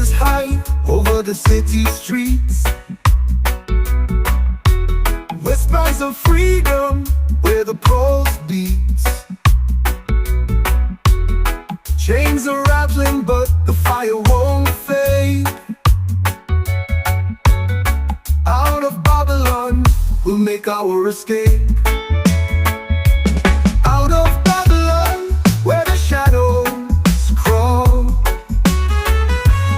voices high over the city streets. Whispers of freedom where the pulse beats. Chains are rattling but the fire won't fade. Out of Babylon we'll make our escape. Out of Babylon where the shadows crawl.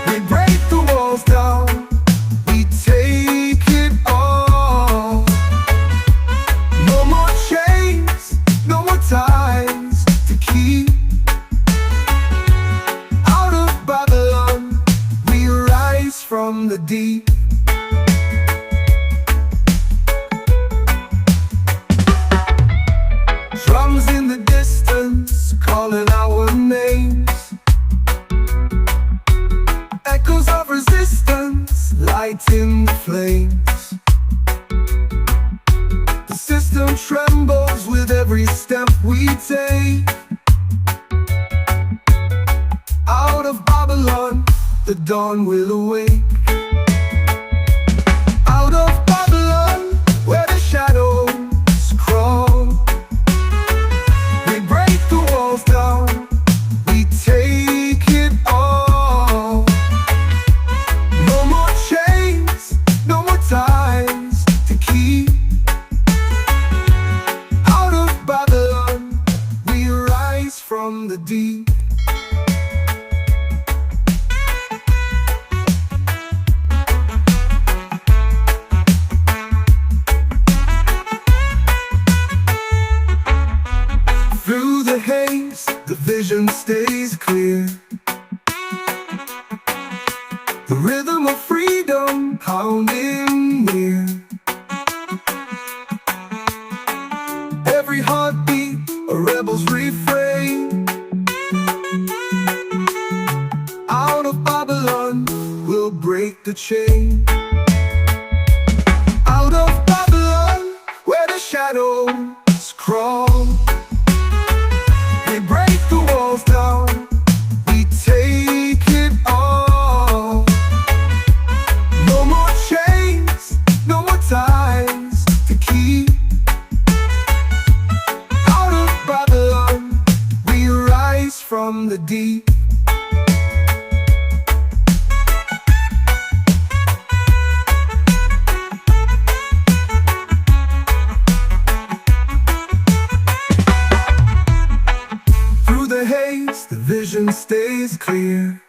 We break the walls down, we take it all. No more chains, no more ties to keep. Out of Babylon we rise from the deep. Drums in the distance calling our names. Echoes of resistance lighting the flames. The system trembles with every step we take. Out of Babylon the dawn will awake. Out of Babylon where the shadows crawl. We break the walls down, we take it all. No more chains, no more ties to keep. Out of Babylon we rise from the deep. Through the haze, the vision stays clear. The rhythm of freedom pounding near. Every heartbeat, a rebel's refrain. Out of Babylon, we'll break the chain. Out of Babylon, where the shadows crawl. We break the walls down, we take it all. No more chains, no more ties to keep. Out of Babylon, we rise from the deep. The vision stays clear.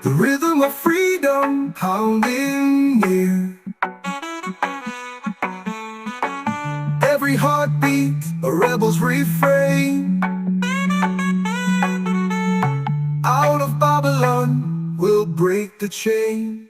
The rhythm of freedom pounding near. Every heartbeat, a rebel's refrain. Out of Babylon, we'll break the chain.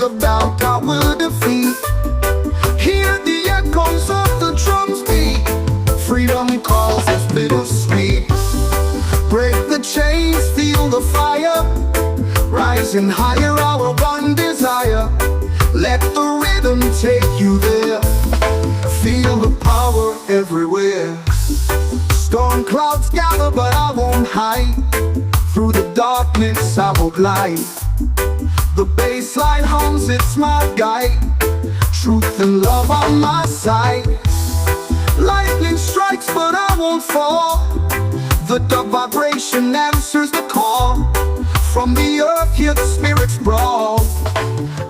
Of doubt I will defeat. Hear the echoes of the drums beat. Freedom calls us bittersweet. Break the chains, feel the fire. Rising higher, our one desire. Let the rhythm take you there. Feel the power everywhere. Storm clouds gather but I won't hide. Through the darkness I will glide. The bassline hums, it's my guide. Truth and love on my side. Lightning strikes but I won't fall. The dub vibration answers the call. From the earth here the spirits brawl.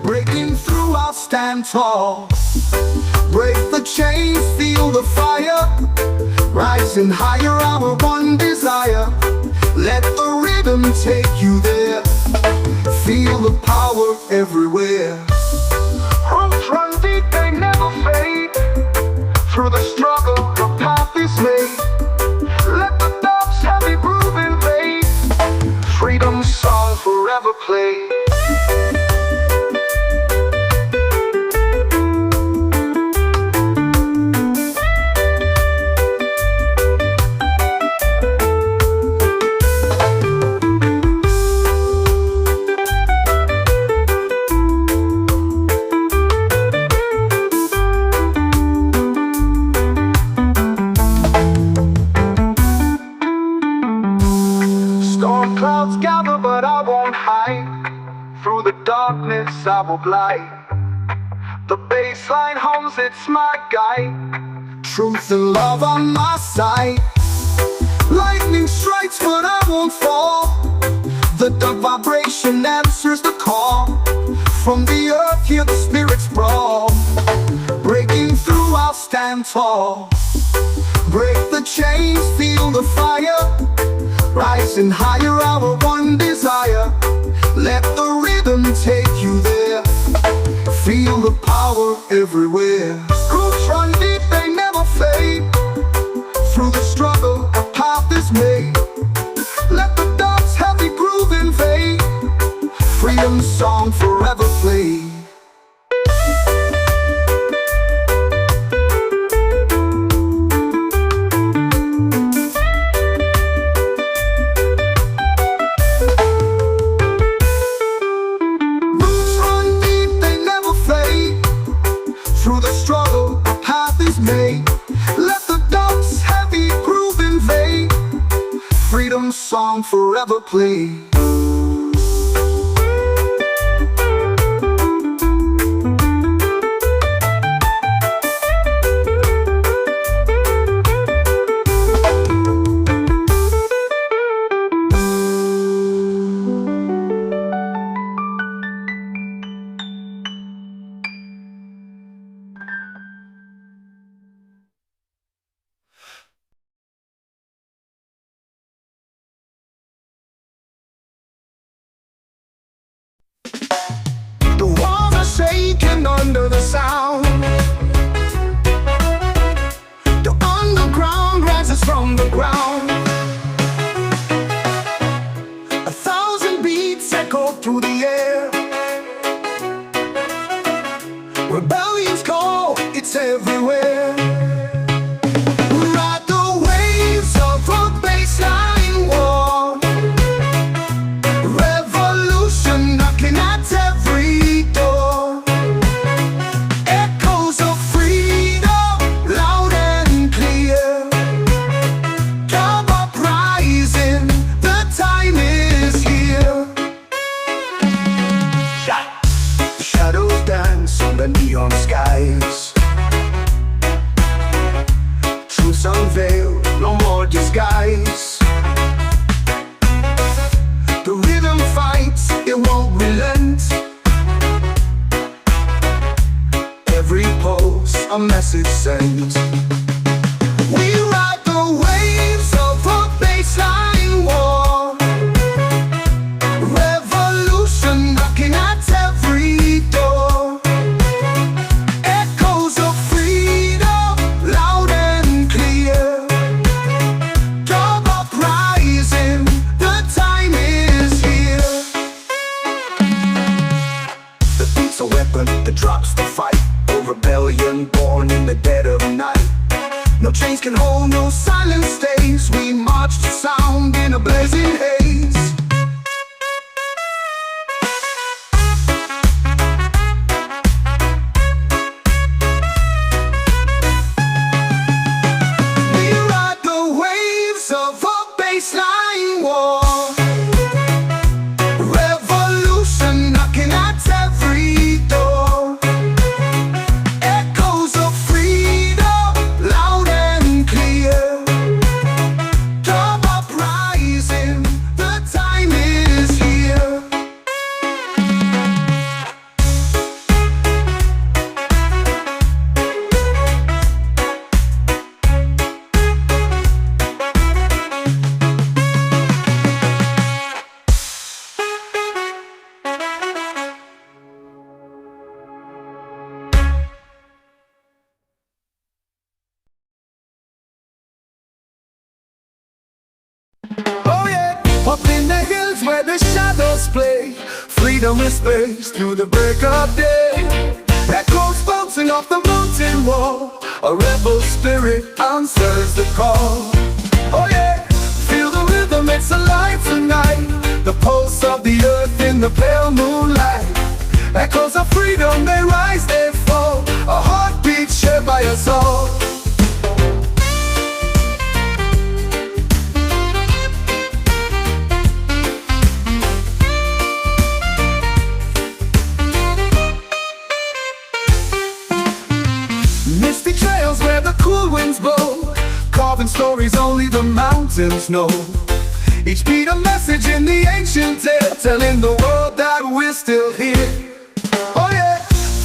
Breaking through I'll stand tall. Break the chains, feel the fire. Rising higher, our one desire. Let the rhythm take you there. Feel the power everywhere. Roots run deep, they never fade. Through the struggle, the path is made. Let the dogs heavy groove invade. Freedom song forever play. Storm clouds gather, but I won't hide. Through the darkness I will glide. The bass line hums, it's my guide. Truth and love on my side. Lightning strikes, but I won't fall. The dark vibration answers the call. From the earth, hear the spirits brawl. Breaking through, I'll stand tall. Break the chains, feel the fire. Rising higher, our one desire. Let the rhythm take you there. Feel the power everywhere. Roots run deep, they never fade. Through the struggle, a path is made. Let the dogs heavy groove invade. Freedom song forever play. Through the struggle, a path is made. Let the dogs heavy groove invade. Freedom song forever play. The walls are shaking under the sound. The underground rises from the ground. 1,000 beats echo through the air. Rebellion's call, it's everywhere. Ride the waves of a baseline war. Revolution knocking at every door. Echoes of freedom, loud and clear. Come up rising, the time is here. The shadows dance on the neon skies. Truths unveiled, no more disguise. The rhythm fights, it won't relent. Every pulse, a message sent. We ride the waves of a baseline war. Revolution knocking at every door. Echoes of freedom, loud and clear. Come up rising, the time is here. The beat's a weapon that drops the fight. Oh, rebellion born in the dead of night. No chains can hold, no silence stays. We march to sound in a blazing haze. We ride the waves of a baseline war. Revolution knocking at every door. Echoes of freedom, loud and clear. Come up rising, where the shadows play. Freedom whispers through the break of day. Echoes bouncing off the mountain wall. A rebel spirit answers the call. Oh yeah, feel the rhythm, it's alive tonight. The pulse of the earth in the pale moonlight. Echoes of freedom, they rise, they fall. A heartbeat shared by us all. Misty trails where the cool winds blow, carving stories only the mountains know. Each beat a message in the ancient tale, telling the world that we're still here. Oh yeah,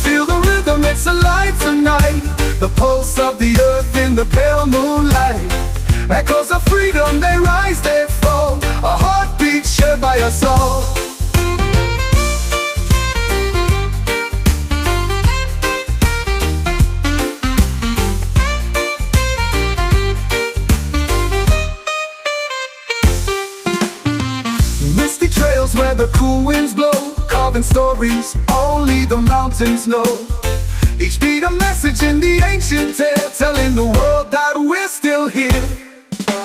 feel the rhythm, it's alive tonight. The pulse of the earth in the pale moonlight. Echoes of freedom, they rise, they fall. A heartbeat shared by us all. Misty trails where the cool winds blow, carving stories only the mountains know. Each beat a message in the ancient tale, telling the world that we're still here.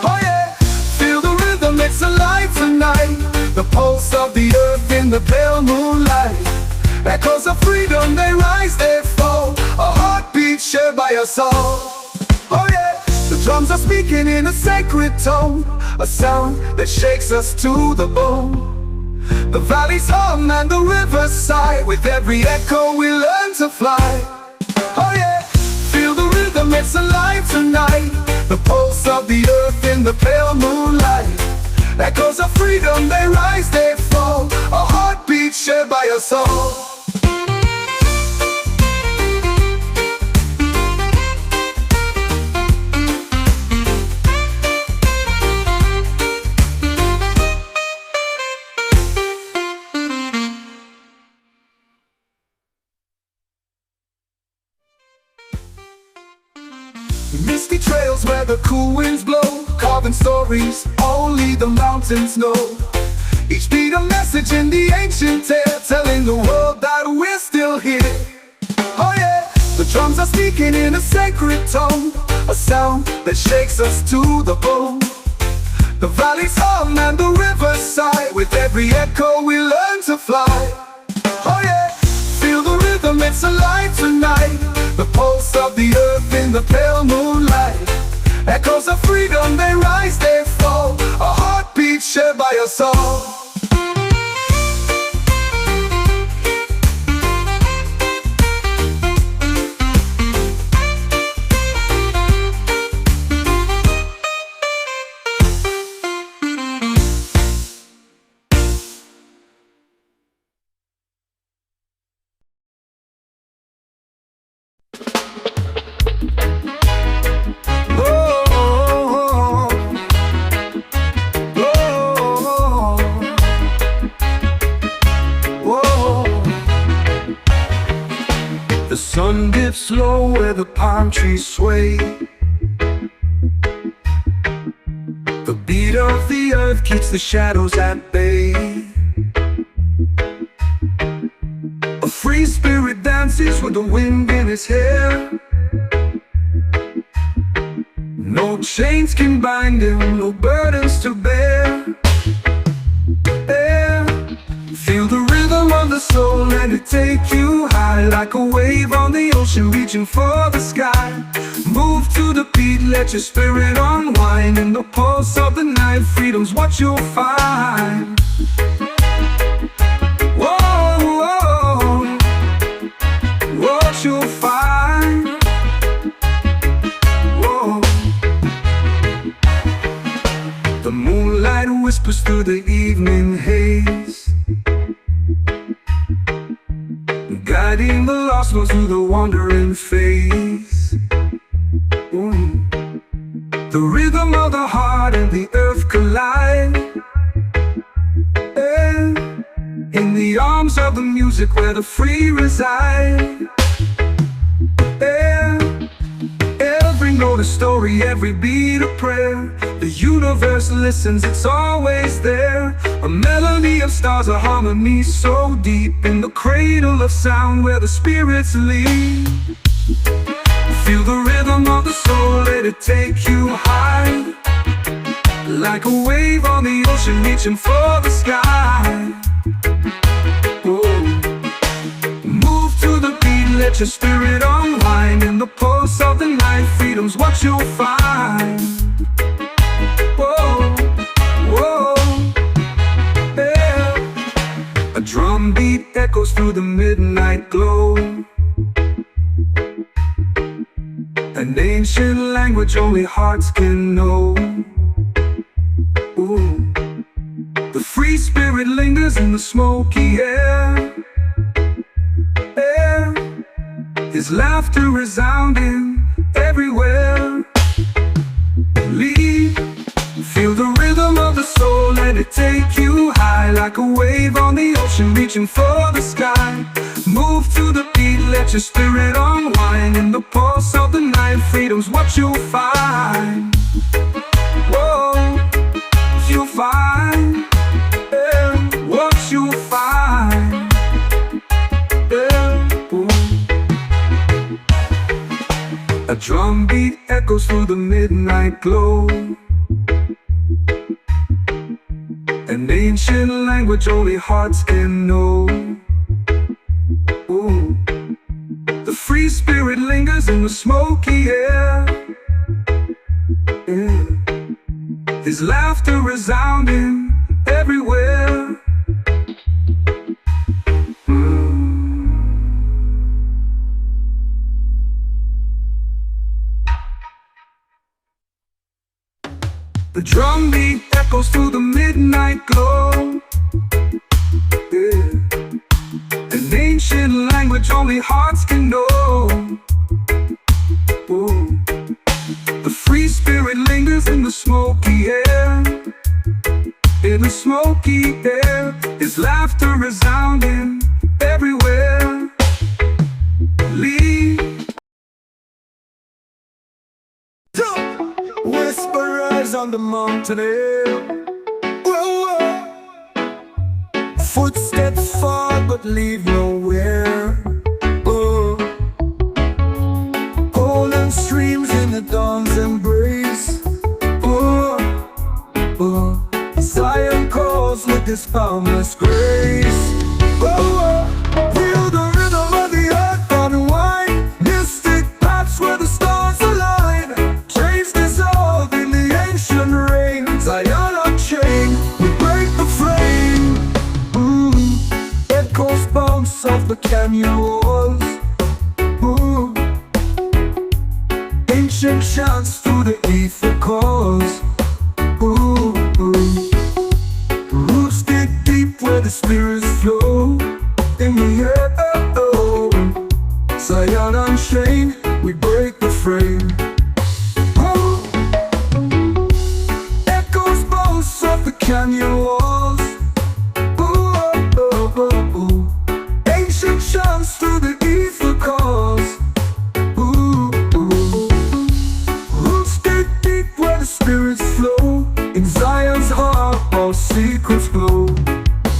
Oh yeah, feel the rhythm, it's alive tonight. The pulse of the earth in the pale moonlight. Echoes of freedom, they rise, they fall. A heartbeat shared by us all. Oh yeah, the drums are speaking in a sacred tone, a sound that shakes us to the bone. The valleys hum and the rivers sigh. With every echo we learn to fly. Oh yeah, feel the rhythm, it's alive tonight. The pulse of the earth in the pale moonlight. Echoes of freedom, they rise, they fall. A heartbeat shared by us all. Misty trails where the cool winds blow, carving stories only the mountains know. Each beat a message in the ancient tale, telling the world that we're still here. Oh yeah, the drums are speaking in a sacred tone, a sound that shakes us to the bone. The valleys hum and the rivers sigh. With every echo we learn to fly. Oh yeah, feel the rhythm, it's alive tonight. The pulse of the earth in the pale moonlight. Echoes of freedom, they rise, they fall. A heartbeat shared by us all. The sun dips low where the palm trees sway. The beat of the earth keeps the shadows at bay. A free spirit dances with the wind in his hair. No chains can bind him, no burdens to bear. Feel the rhythm of the soul, let it take you high. Like a wave on the ocean reaching for the sky. Move to the beat, let your spirit unwind. In the pulse of the night, freedom's what you'll find. Whoa, whoa, what you'll find. Whoa. The moonlight whispers through the evening haze, guiding the lost ones through the wandering phase. The rhythm of the heart and the earth collide. In the arms of the music where the free reside. Every note a story, every beat a prayer. The universe listens, it's always there. A melody of stars, a harmony so deep, in the cradle of sound where the spirits lead. Feel the rhythm of the soul, let it take you high, like a wave on the ocean reaching for the sky. Whoa. Move to the beat, let your spirit unwind, in the pulse of the night, freedom's what you'll find. Whoa, whoa, yeah. A drum beat echoes through the midnight glow, an ancient language only hearts can know. Ooh. The free spirit lingers in the smoky air, his laughter resounding everywhere. Lead, feel the rhythm of the soul, let it take you high, like a wave on the ocean reaching for the sky. Move to the beat, let your spirit unwind, in the pulse of the night, freedom's what you'll find. Whoa, you'll find, yeah, what you'll find, yeah. Ooh. A drum beat echoes through the midnight glow, an ancient language only hearts can know. Ooh. The free spirit lingers in the smoky air, yeah. His laughter resounding everywhere. The drum beat echoes through the midnight glow, yeah. An ancient language only hearts can know. Ooh. The free spirit lingers in the smoky air, in the smoky air, his laughter resounding everywhere. Lead. Whisperers on the mountain air, whoa, whoa. Footsteps far but leave nowhere. Oh. Golden streams in the dawn's embrace. Oh, oh. Zion calls with his boundless grace. Oh, oh. Feel the rhythm of the earth unwind, mystic paths where the stars align. Chains dissolve in the ancient rain. Zion unchained, we break the frame. Echoes bounce off the canyon walls. Ooh. Ancient chants through the ether calls. Ooh, ooh. Roots dig deep where the spirits flow in the air. Oh, oh. Zion unchained, we break the frame. Oh. Echoes bounce off the canyon walls. Ooh, oh, oh, oh. Ancient chants through the ether calls. Ooh, ooh. Roots dig deep where the spirits flow in Zion's heart, all secrets glow.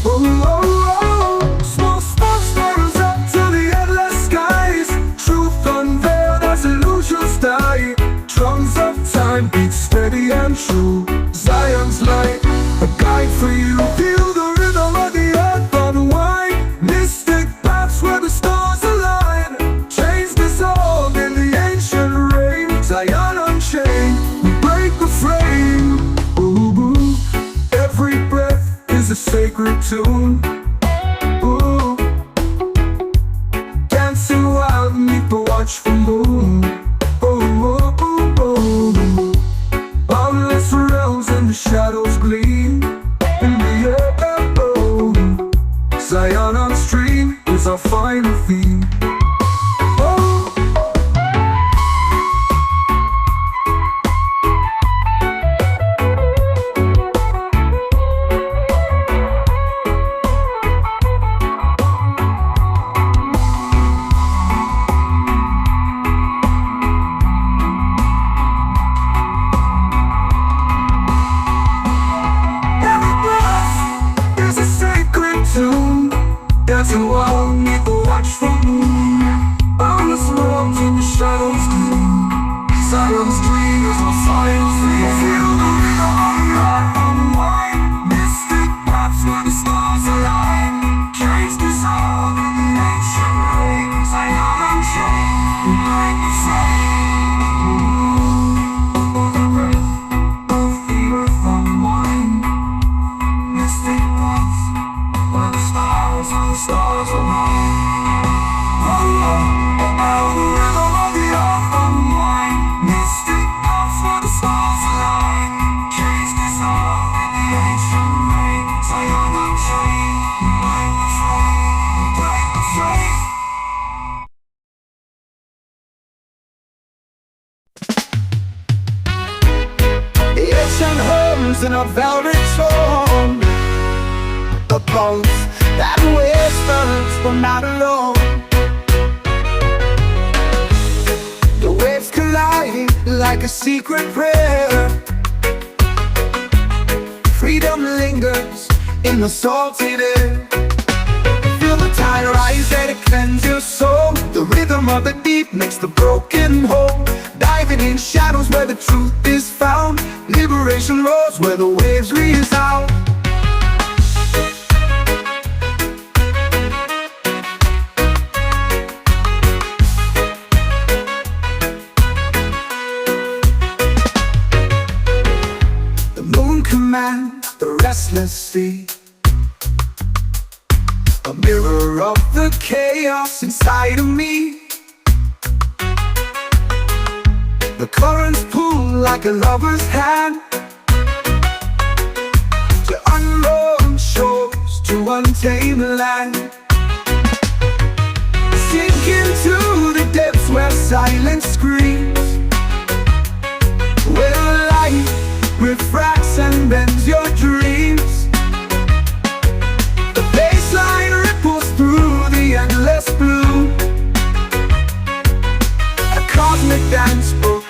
Oh, oh, oh. Small sparks spirals up to the endless skies. Truth unveiled as illusions die. Drums of time beat steady and true. Zion's light, a guide for you. Feel the rhythm of the earth unwind, mystic paths where the stars align. Chains dissolve in the ancient rain. Zion unchained, we break the frame. Ooh, ooh. Every breath is a sacred tune. Ooh. Dancing wild beneath the watchful moon. Oh, oh, oh, oh. Boundless realms and the shadows gleam in the air. Oh. Zion on stream is our final theme. Oh. streams of silence. You feel the rhythm of unwind. Mystic paths where the stars align. Chains dissolve in the ancient rings. I am unchained, like the flame. The breath of the earth unwind. Mystic paths where the stars align. In a velvet tone, the bones that whispers we're not alone. The waves collide like a secret prayer. Freedom lingers in the salty air. Feel the tide rise, let it cleanse your soul. The rhythm of the deep makes the broken whole. Diving in shadows where the truth is found. Liberation roars where the waves resound. The moon commands the restless sea, a mirror of the chaos inside of me. The currents pull like a lover's hand to unknown shores, to untamed land. Sink into the depths where silence screams, where light refracts and bends your dreams. The baseline ripples through the endless blue, a cosmic dance for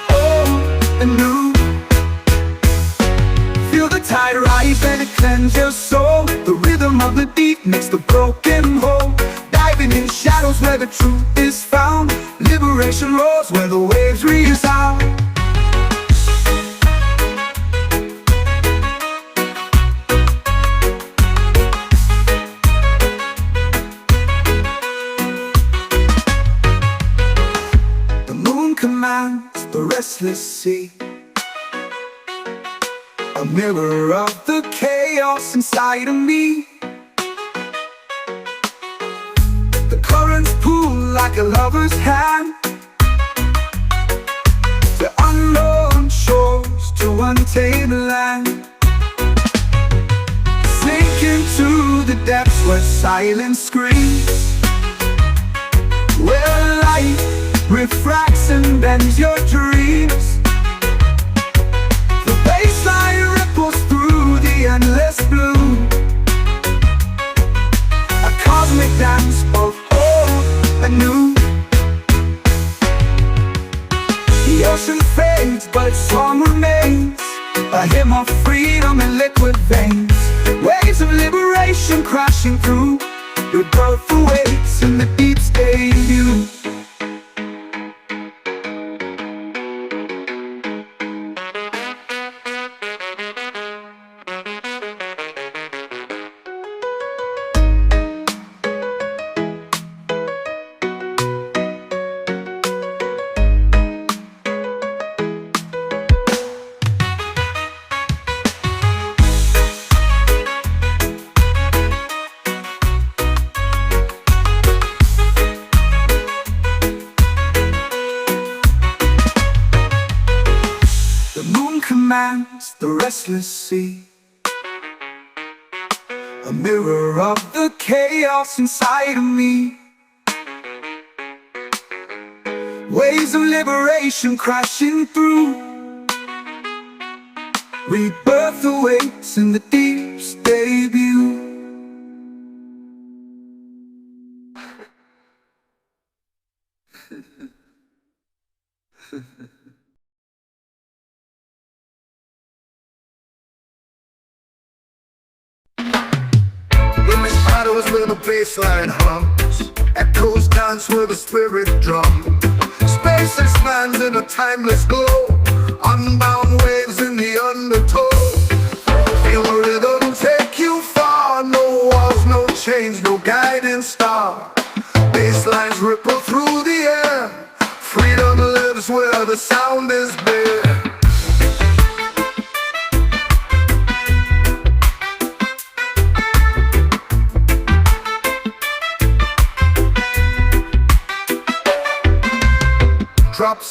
anew. Feel the tide rise and it cleanse your soul. The rhythm of the deep makes the broken whole. Diving in shadows where the truth is found. Liberation roars where the waves resound. The moon commands the restless sea, a mirror of the chaos inside of me. The currents pull like a lover's hand to unknown shores, to untamed land. Sink into the depths where silence screams, where light refracts and bends your dreams. The baseline ripples through the endless blue, a cosmic dance of hope anew. The ocean fades but its song remains, a hymn of freedom in liquid veins. Waves of liberation crashing through, your birth awaits in the deep's debut. Commands the restless sea, a mirror of the chaos inside of me. Waves of liberation crashing through, rebirth awaits in the deep's debut. Shadows where the bassline hums, echoes dance where the spirit drums. Space expands in a timeless glow,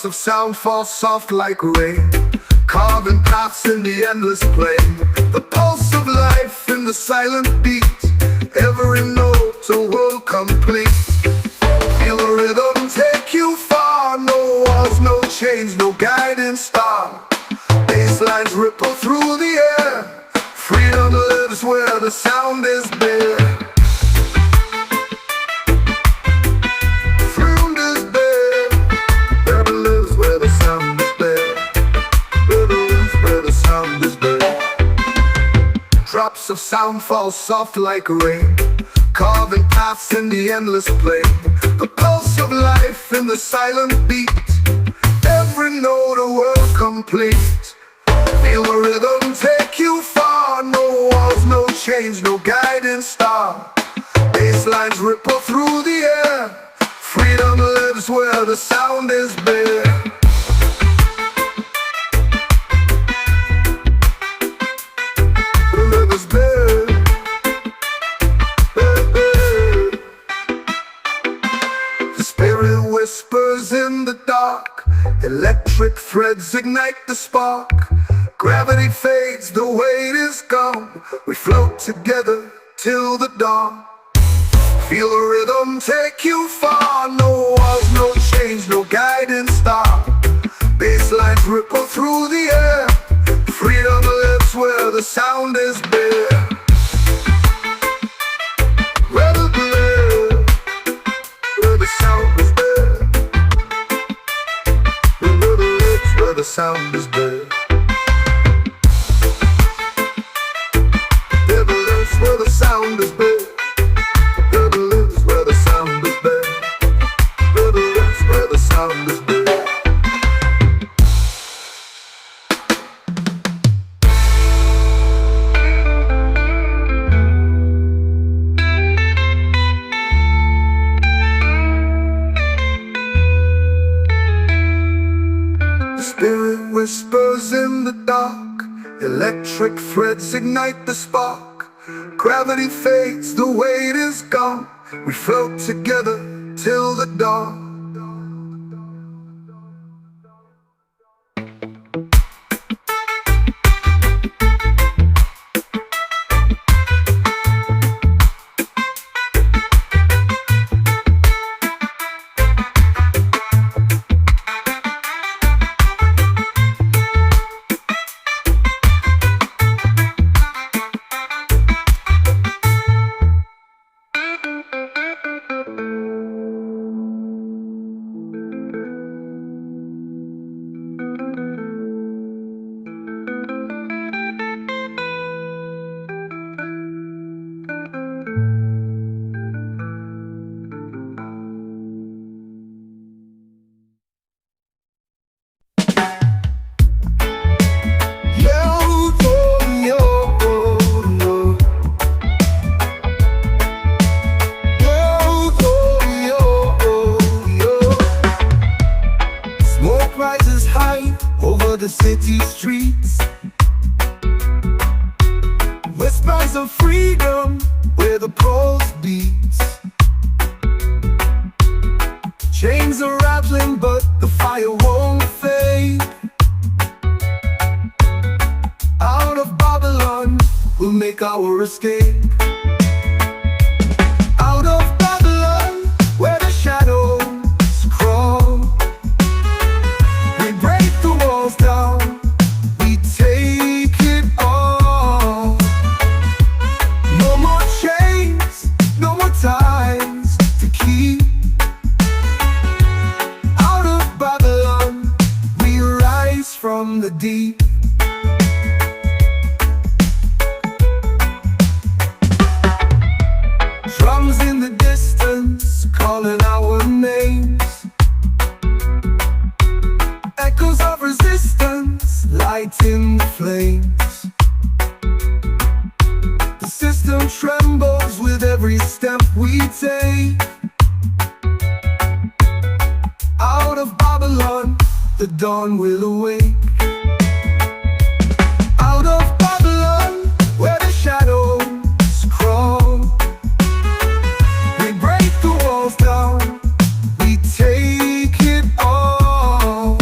Drops of sound fall soft like rain, carving paths in the endless plain. The pulse of life in the silent beat, every note a world complete. Feel the rhythm take you far, no walls, no chains, no guiding star. Bass lines ripple through the air, freedom lives where the sound is bare. Drops of sound fall soft like rain, carving paths in the endless plain. The pulse of life in the silent beat, every note a world complete. Feel the rhythm take you far, no walls, no chains, no guiding star. Bass lines ripple through the air, freedom lives where the sound is bare. Whispers in the dark, electric threads ignite the spark. Gravity fades, the weight is gone. We float together till the dawn. Feel the rhythm take you far, no walls, no chains, no guiding star. Bass lines ripple through the air, freedom lives where the sound is bare. Where the sound is bare. The sound is bare. Never lives where the sound is bare. Never lives where the sound is bare. Never lives where the sound is bare. Spirit whispers in the dark, electric threads ignite the spark. Gravity fades, the weight is gone. We float together till the dawn. The city streets, whispers of freedom where the pulse beats. Chains are rattling but the fire won't fade. Out of Babylon we'll make our escape. Out of Babylon where the shadows crawl, we break the walls down, we take it all. No more chains, no more ties to keep. Out of Babylon we rise from the deep. Drums in the distance calling our names, echoes of resistance lighting the flames. The system trembles with every step we take. Out of Babylon the dawn will awake. Out of Babylon where the shadows crawl, we break the walls down, we take it all.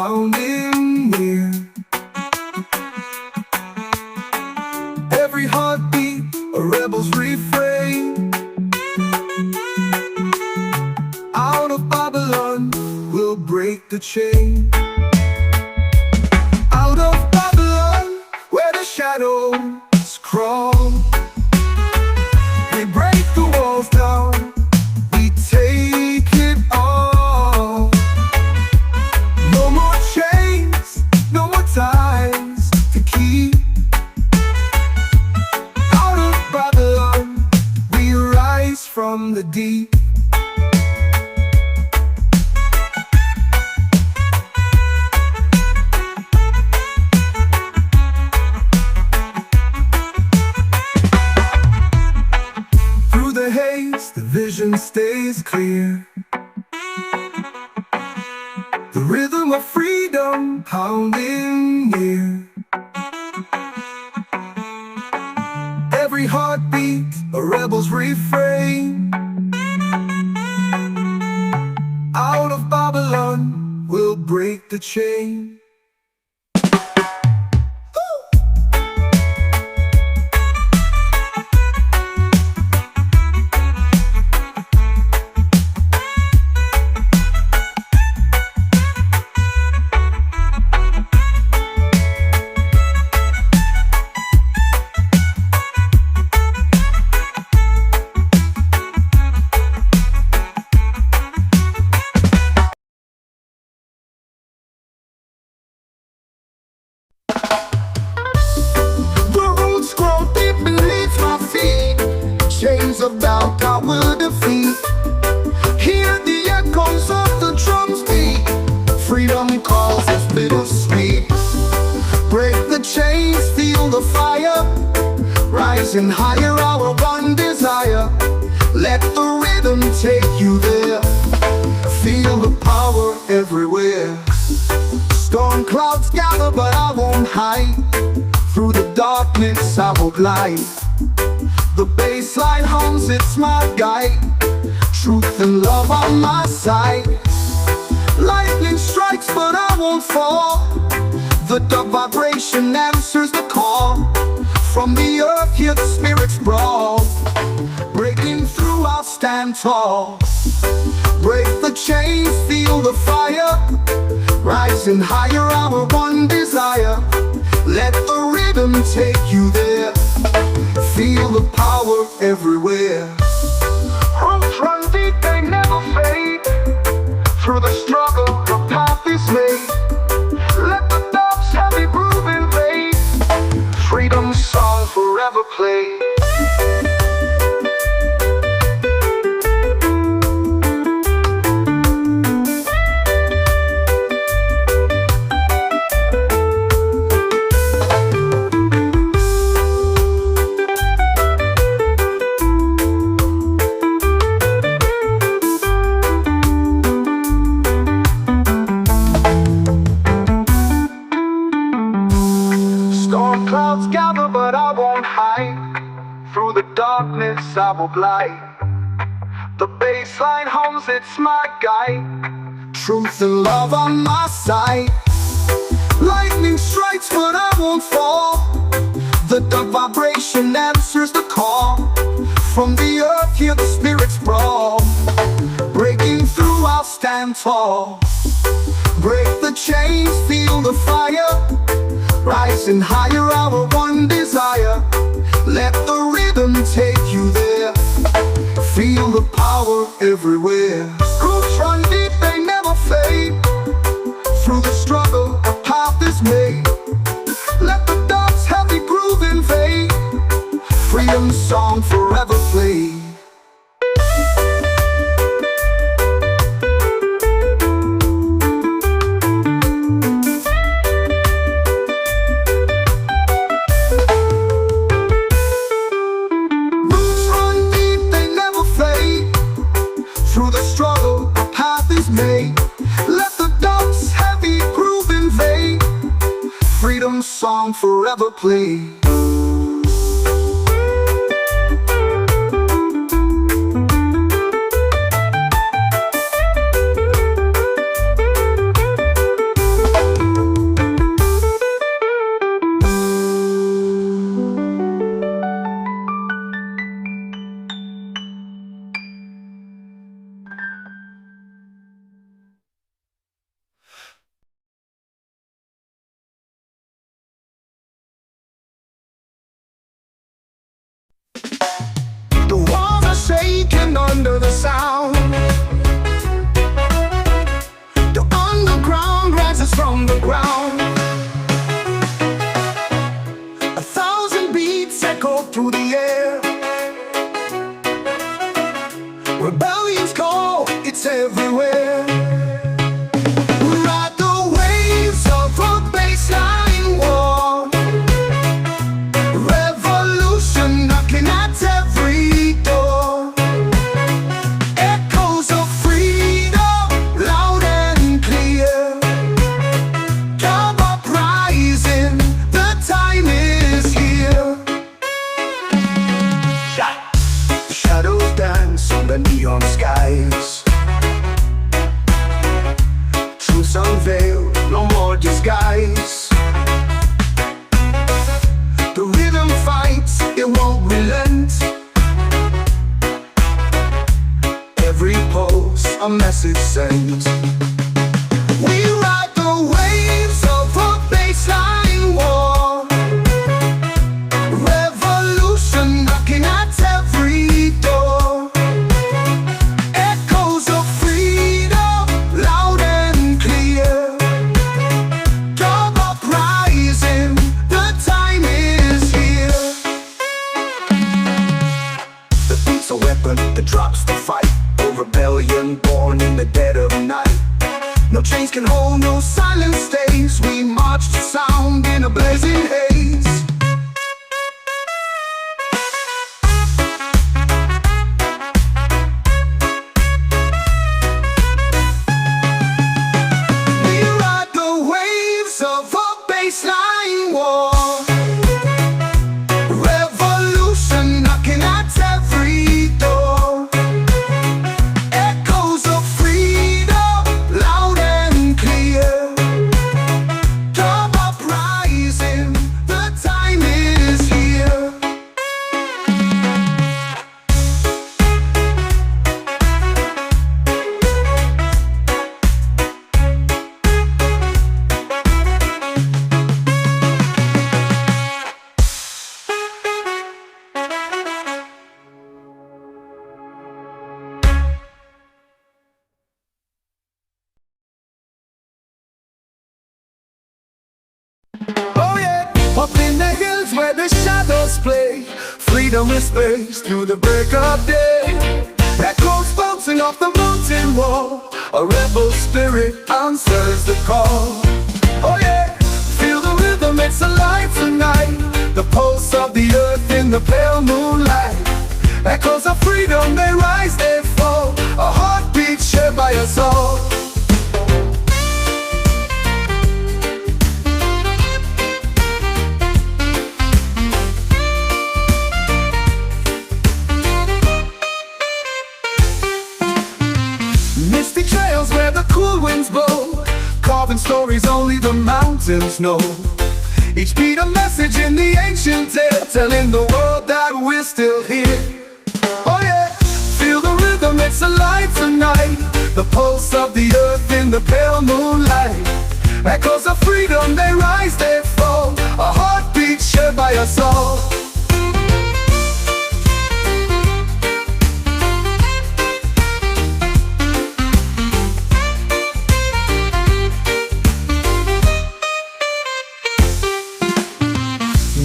pounding near. Every heartbeat, a rebel's refrain. Out of Babylon, we'll break the chain. Out of Babylon, where the shadows crawl, we break the walls down, we take it all. No more chains, no more ties to keep. Out of Babylon, we rise from the deep. The vision stays clear. The rhythm of freedom pounding near. Every heartbeat, a rebel's refrain. Out of Babylon, we'll break the chain. Of doubt I will defeat. Hear the echoes of the drums beat. Freedom calls us bittersweet. Break the chains, feel the fire. Rising higher, our one desire. Let the rhythm take you there. Feel the power everywhere. Storm clouds gather, but I won't hide. Through the darkness I will glide. The bass line hums, it's my guide. Truth and love on my side. Lightning strikes, but I won't fall. The dark vibration answers the call. From the earth, hear the spirits brawl. Breaking through, I'll stand tall. Break the chains, feel the fire. Rising higher, our one desire. Let the rhythm take you there. Feel the power everywhere. Roots run deep, they never fade. Through the struggle, the path is made. Let the dub's heavy groove invade. Freedom's song forever play. Storm clouds gather, but I won't hide. Through the darkness I will glide. The bass line hums, it's my guide. Truth and love on my side. Lightning strikes, but I won't fall. The dark vibration answers the call. From the earth, hear the spirits brawl. Breaking through, I'll stand tall. Break the chains, feel the fire. Rising higher, our one desire. Let the rhythm take you there. Feel the power everywhere. Roots run deep, they never fade. Through the struggle, a path is made. Let the dub's heavy groove invade. Freedom's song forever play. Let the dub's heavy groove invade. Freedom's song forever play. ground. A thousand beats echo through the air. Rebellion's call, it's everywhere. Ride the waves of a baseline war. Revolution knocking at every door. Echoes of freedom, loud and clear. Come uprising, the time is here. Shadows dance on the neon skies. Truths unveiled, no more disguise. The rhythm fights, it won't relent. Every pulse, a message sent. We ride the waves of a baseline war. Revolution knocking at every door. Echoes of freedom, loud and clear. Come uprising, the time is here. The beat's a weapon, the drop's the fight. A rebellion born in the dead of night. No chains can hold, no silence stays. We march to sound in a blazing haze. We ride the waves of a baseline war. Revolution knocking at every door. Echoes of freedom, loud and clear. Come uprising, the time is here. Oh yeah, up in the hills where the shadows play. Freedom whispers through the break of day. Echoes bouncing off the mountain wall. A rebel spirit answers the call. Oh yeah, feel the rhythm, it's alive tonight. The pulse of the earth in the pale moonlight. Echoes of freedom, they rise, they fall. A heartbeat shared by us all. Misty trails where the cool winds blow. Carving stories only the mountains know. Each beat a message in the ancient tale, telling the world that we're still here. Oh yeah, feel the rhythm, it's alive tonight. The pulse of the earth in the pale moonlight. Echoes of freedom, they rise, they fall. A heartbeat shared by us all.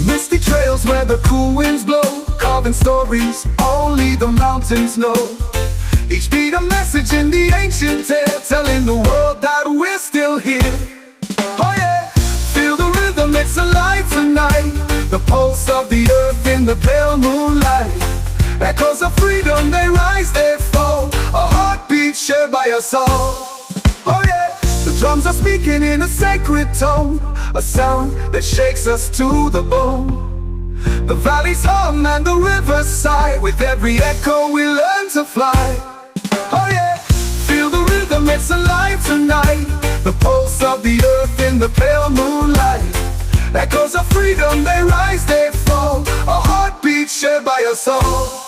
Misty trails where the cool winds blow. Carving stories only the mountains know. Each beat a message in the ancient tale, telling the world that we're still here. Oh yeah, feel the rhythm, it's alive tonight. The pulse of the earth in the pale moonlight. Echoes of freedom, they rise, they fall. A heartbeat shared by us all. Oh yeah, the drums are speaking in a sacred tone. A sound that shakes us to the bone. The valleys hum and the rivers sigh. With every echo we learn to fly. Oh yeah, feel the rhythm, it's alive tonight. The pulse of the earth in the pale moonlight. Echoes of freedom, they rise, they fall. A heartbeat shared by us all.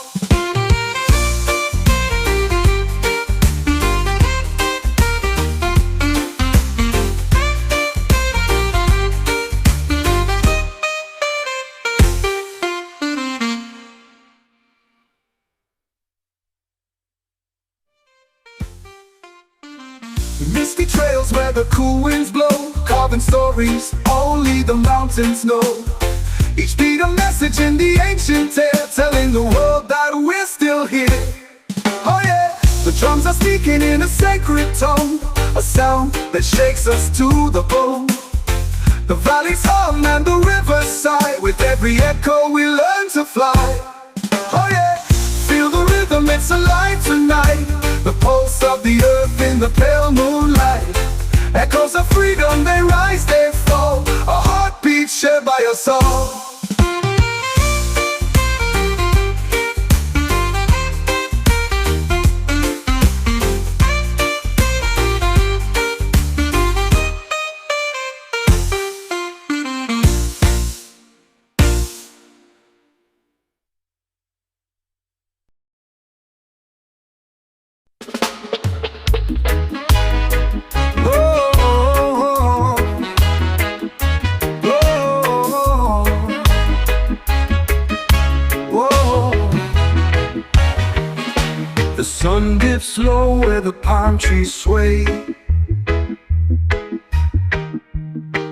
Misty trails where the cool winds blow. love and stories only the mountains know. Each beat a message in the ancient tale, telling the world that we're still here. Oh yeah, the drums are speaking in a sacred tone, a sound that shakes us to the bone. The valleys hum and the rivers sigh, with every echo we learn to fly. Oh yeah, feel the rhythm, it's alive tonight. The pulse of the earth in the pale moonlight. Echoes of freedom, they rise, they fall. A heartbeat shared by us all. The sun dips low where the palm trees sway.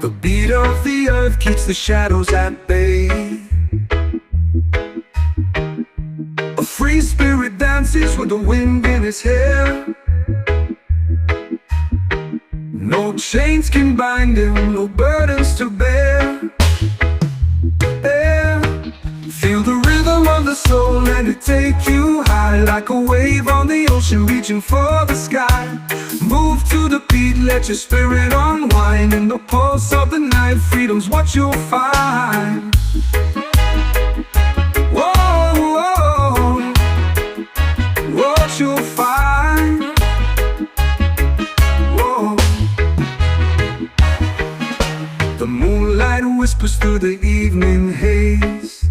The beat of the earth keeps the shadows at bay. A free spirit dances with the wind in his hair. No chains can bind him, no burdens to bear. Feel the rhythm of the soul, let it take you high, like a wave on the ocean reaching for the sky. Move to the beat, let your spirit unwind. In the pulse of the night, freedom's what you'll find. Whoa, whoa, what you'll find. Whoa. The moonlight whispers through the evening haze,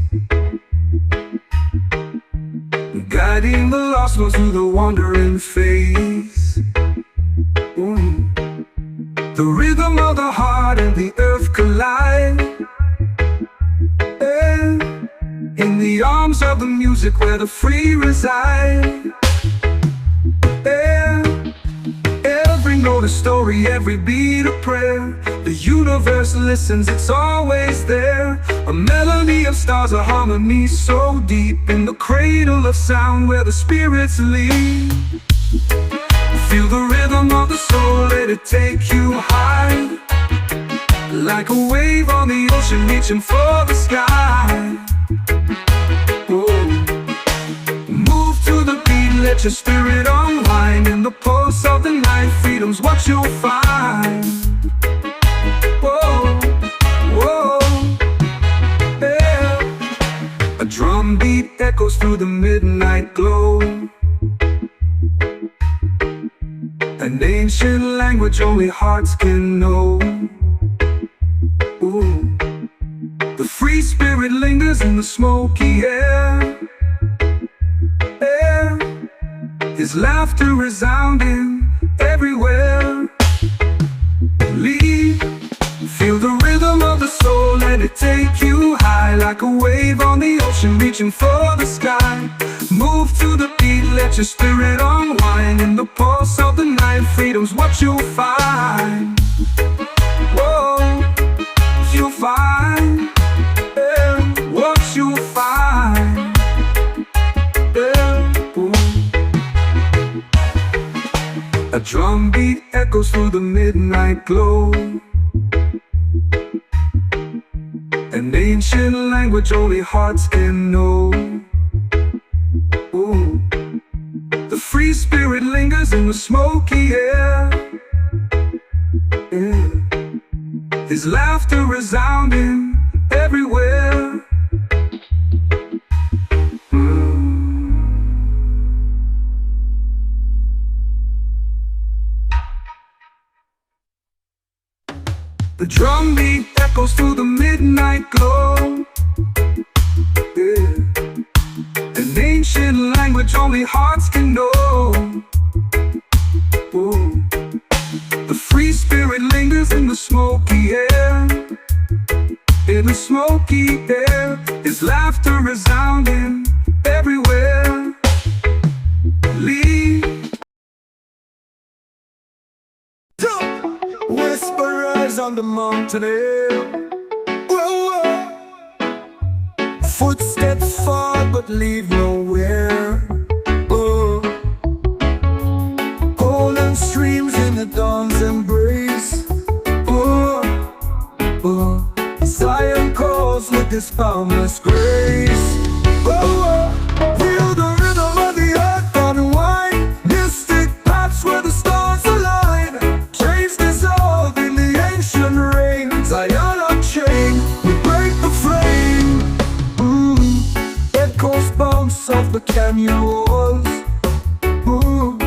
guiding the lost ones through the wandering phase. The rhythm of the heart and the earth collide. In the arms of the music where the free reside. Every note a story, every beat a prayer. The universe listens, it's always there. A melody of stars, a harmony so deep. In the cradle of sound where the spirits lead. Feel the rhythm of the soul, let it take you high. Like a wave on the ocean reaching for the sky. Whoa. Move to the beat, let your spirit unwind. In the pulse of the night, freedom's what you'll find. Whoa, whoa, yeah. A drum beat echoes through the midnight glow. An ancient language only hearts can know. Ooh. The free spirit lingers in the smoky air. His laughter resounding everywhere. Lead, feel the rhythm of the soul, let it take you high. Like a wave on the ocean reaching for the sky. Move to the beat, let your spirit unwind. In the pulse of the night, freedom's what you'll find. Whoa, you'll find, what you'll find. A drum beat echoes through the midnight glow. An ancient language only hearts can know. Ooh. The free spirit lingers in the smoky air. His laughter resounding everywhere. The drum beat echoes through the midnight glow. An ancient language only hearts can know. Ooh. The free spirit lingers in the smoky air. In the smoky air, his laughter resounding everywhere. Lead. Whisperers on the mountain hill. Whoa, whoa. Footsteps fall but leave nowhere. Oh. Golden streams in the dawn's embrace. Oh, oh. Zion calls with this boundless grace. Oh, oh. Feel the rhythm of the earth unwind. Mystic paths where the stars align. Chains dissolve in the ancient rain. Zion unchained, we break the frame. Echoes bounce off the canyon walls. Ooh.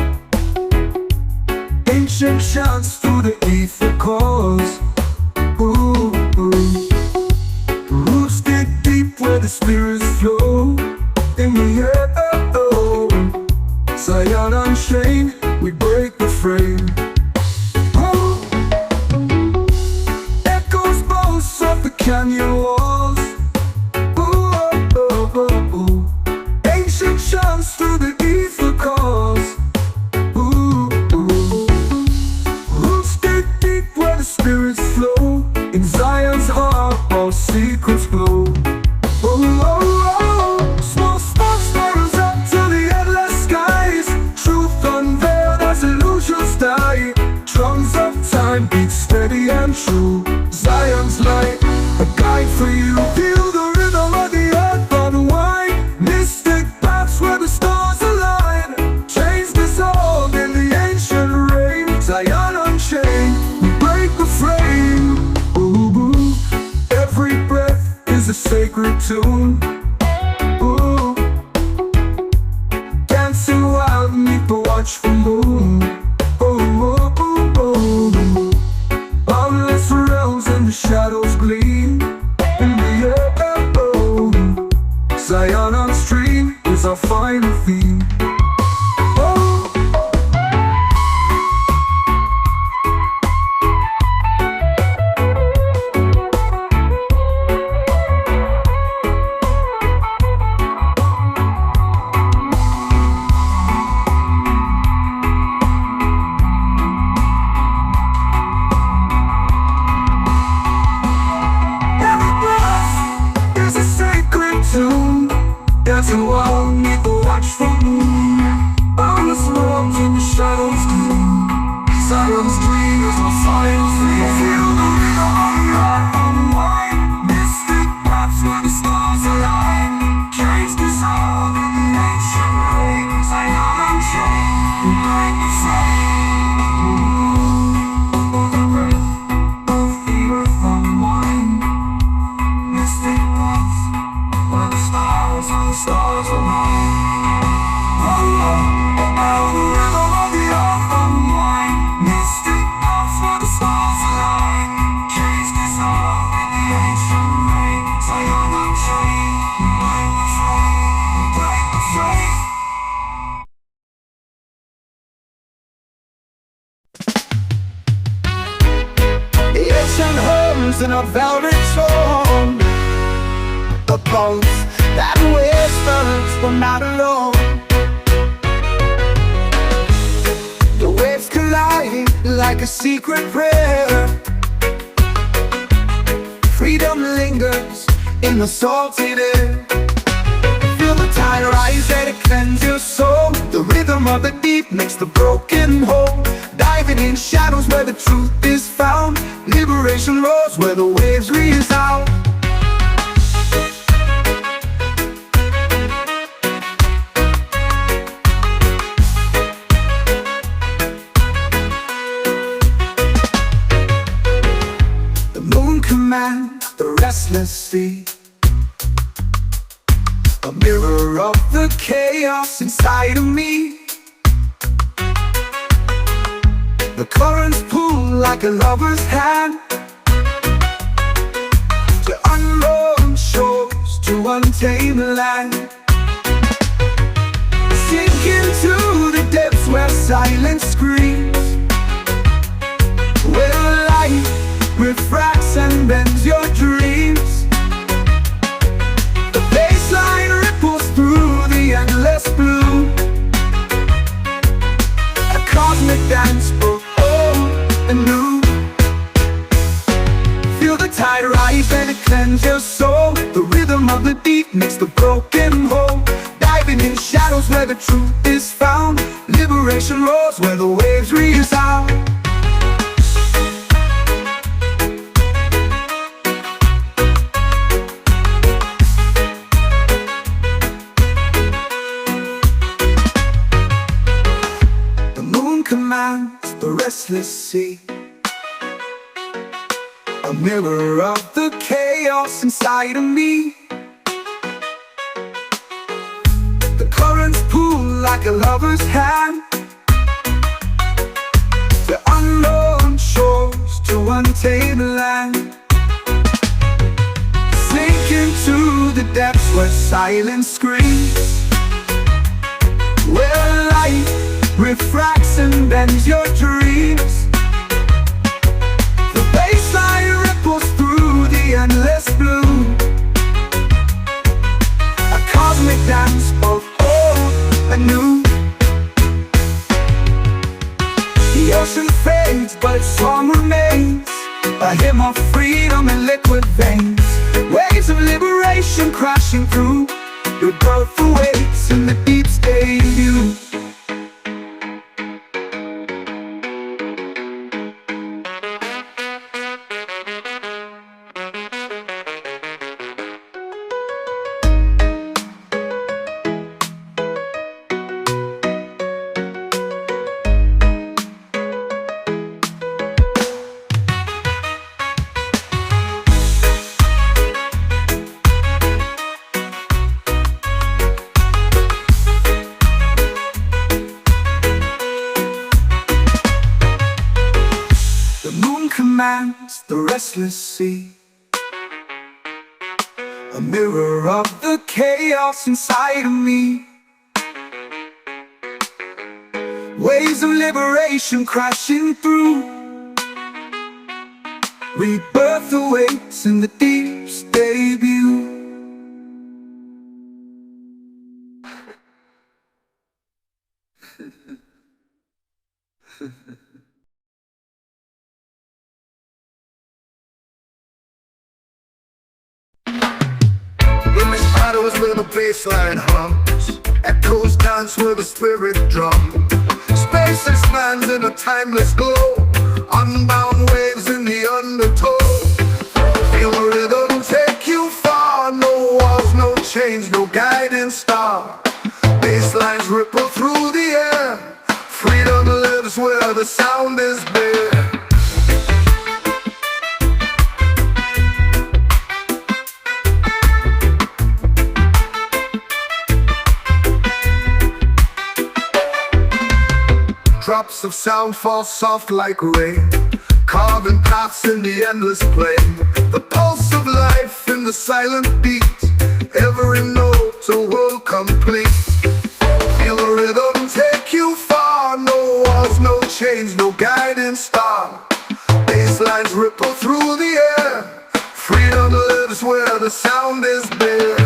Ancient chants through the ether calls. Ooh, ooh. Roots dig deep where the spirits flow. In the air, oh, oh. Zion unchained, we break the frame. Oh. Echoes bounce off the canyon walls. Ooh, oh, oh, oh. Ancient chants through the ether calls. Ooh, ooh. Roots dig deep where the spirits flow. In Zion's heart, all secrets glow. Oh, oh, oh. Small sparks spirals up to the endless skies. Truth unveiled as illusions die. Drums of time beat steady and true. Zion's light, a guide for you. Feel the rhythm of the earth unwind. Mystic paths where the stars align. Chains dissolve in the ancient rain. Zion unchained, we break the frame. Ooh, every breath is a sacred tune. Ooh, dancing wild beneath the watchful moon. Oh, oh, oh, oh. Boundless realms and the shadows gleam. In the air, oh. Zion on stream is our final theme. Oh. Dancing wild beneath the watchful moon. Boundless realms in the shadows gloom. Zion's dream is our final theme. Feel the rhythm of the earth unwind. Mystic paths where the stars align. Chains dissolve in the ancient rain. Zion unchained, we break the frame. The earth of the earth unwind. Mystic paths where the stars align. Oh, oh, oh, the rhythm of the earth unwind. Mystic paths where the stars align. Chains dissolve in the ancient rain. Zion unchained, we break the frame. We break the frame. The ancient homes in a velvet tone. The bones that whispers we're not alone. The waves collide like a secret prayer. Freedom lingers in the salty air. Feel the tide rise and it cleanses your soul. The rhythm of the deep makes the broken whole. Diving in shadows where the truth is found. Liberation roars where the waves resound. The restless sea, a mirror of the chaos inside of me. The currents pull like a lover's hand to unknown shores, to untamed land. Sink into the depths where silence screams, where light refracts and bends your dreams. The baseline ripples through the endless blue. A cosmic dance for old and new. irie, and it cleanse your soul. The rhythm of the beat makes the broken whole. Diving in shadows where the truth is found. Liberation roars where the waves resound. The moon commands the restless sea, a mirror of the chaos inside of me. The currents pull like a lover's hand to unknown shores, to untamed land. Sink into the depths where silence screams, where light refracts and bends your dreams. The bassline ripples through the endless blue, a cosmic dance of old and new. The ocean fades, but its song remains, a hymn of freedom in liquid veins. Waves of liberation crashing through, your birth awaits in the deep's debut. Commands the restless sea, a mirror of the chaos inside of me. Waves of liberation crashing through, rebirth awaits in the deep's debut. Where the bassline hums, echoes dance where the spirit drums. Space expands in a timeless glow, unbound waves in the undertow. Feel the rhythm take you far, no walls, no chains, no guiding star. Basslines ripple through the air, freedom lives where the sound is bare. Drops of sound fall soft like rain, carving paths in the endless plain. The pulse of life in the silent beat, every note a world complete. Feel the rhythm take you far, no walls, no chains, no guiding star. Basslines ripple through the air, freedom lives where the sound is bare.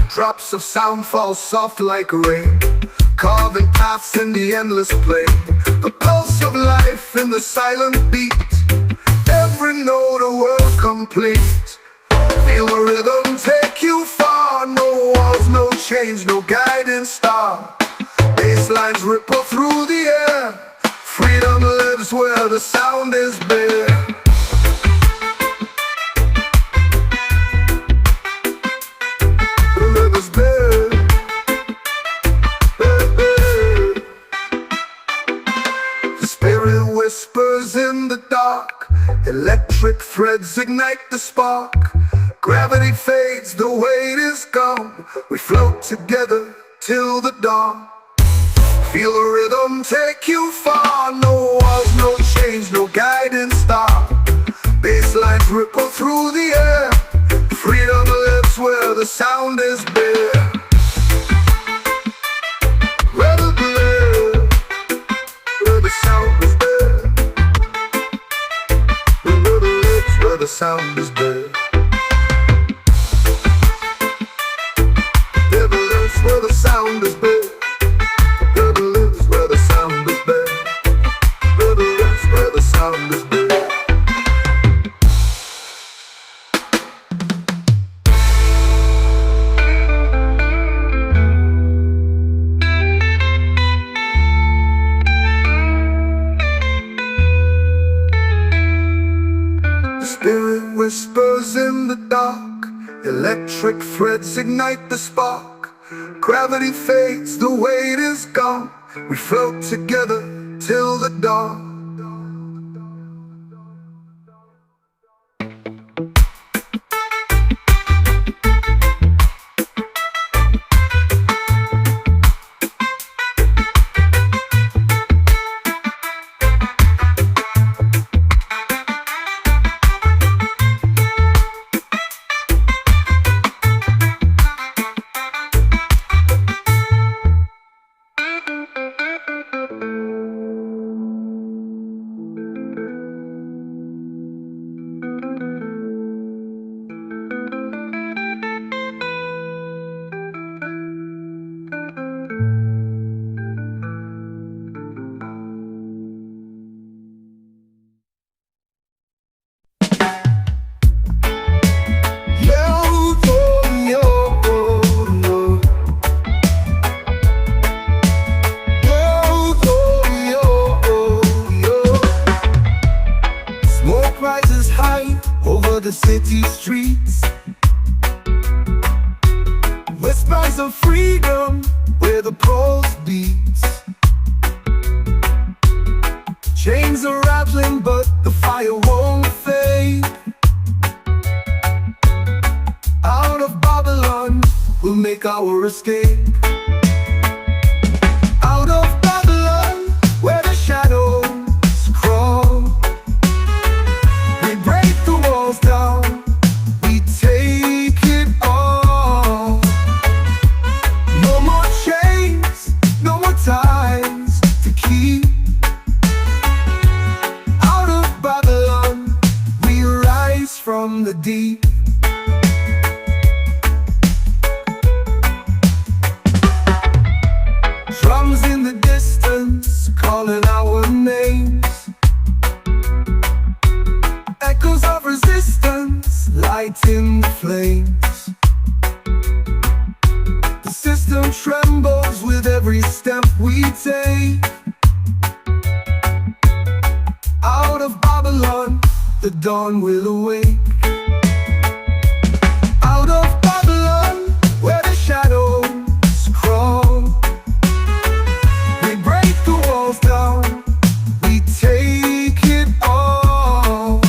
Drops of sound fall soft like rain, carving paths in the endless plain. The pulse of life in the silent beat, every note a world complete. Feel the rhythm take you far, no walls, no chains, no guiding star. Basslines ripple through the air, freedom lives where the sound is bare. Whispers in the dark, electric threads ignite the spark. Gravity fades, the weight is gone, we float together till the dawn. Feel the rhythm take you far, no walls, no chains, no guiding star. Basslines ripple through the air, freedom lives where the sound is bare. Where the sound is bare, where the sound is bare. Electric threads ignite the spark. Gravity fades, the weight is gone. We float together till the dawn. Rises high over the city streets. Whispers of freedom where the pulse beats. Chains are rattling but the fire won't fade. Out of Babylon we'll make our escape. Out of Babylon where the shadows crawl. We break the walls down, we take it all. No more chains, no more ties to keep. Out of Babylon, we rise from the deep. Drums in the distance, calling our names. Echoes of resistance, lighting the flames. The system trembles with every step we take. Out of Babylon, the dawn will awake. Out of Babylon, where the shadows crawl. We break the walls down, we take it all.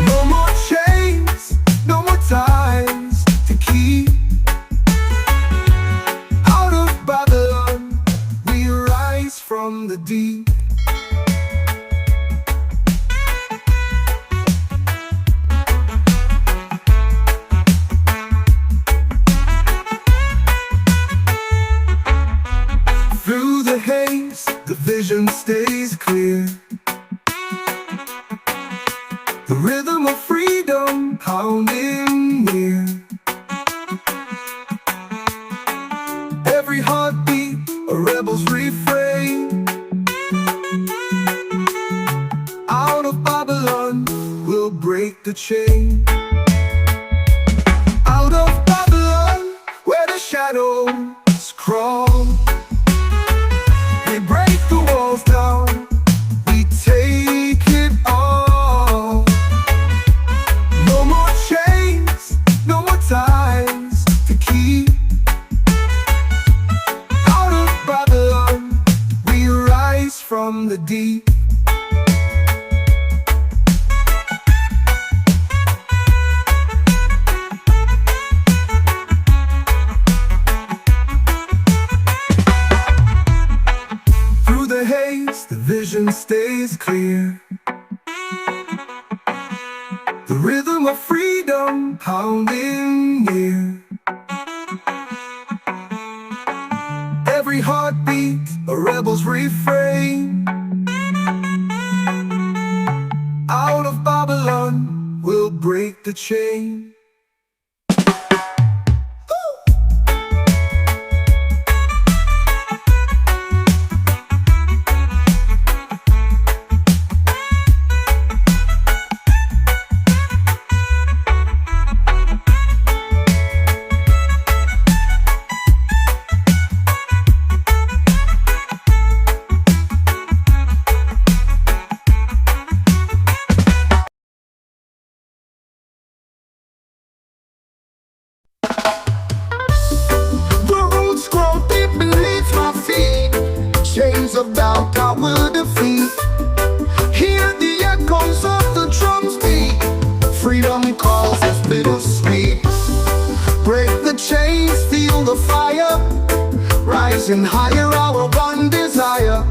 No more chains, no more ties to keep. Out of Babylon, we rise from the deep. Through the haze, the vision stays clear. The rhythm of freedom pounding near. Every heartbeat, a rebel's refrain. Out of Babylon, we'll break the chain. Out of Babylon, where the shadows crawl. We break the walls down, we take it all. No more chains, no more ties to keep. Out of Babylon, we rise from the deep. Through the haze, the vision stays clear. The rhythm of freedom pounding near. Every heartbeat, a rebel's refrain. Out of Babylon, we'll break the chain. of doubt I will defeat. Hear the echoes of the drums beat. Freedom calls, it's bittersweet. Break the chains, feel the fire. Rising higher, our one desire.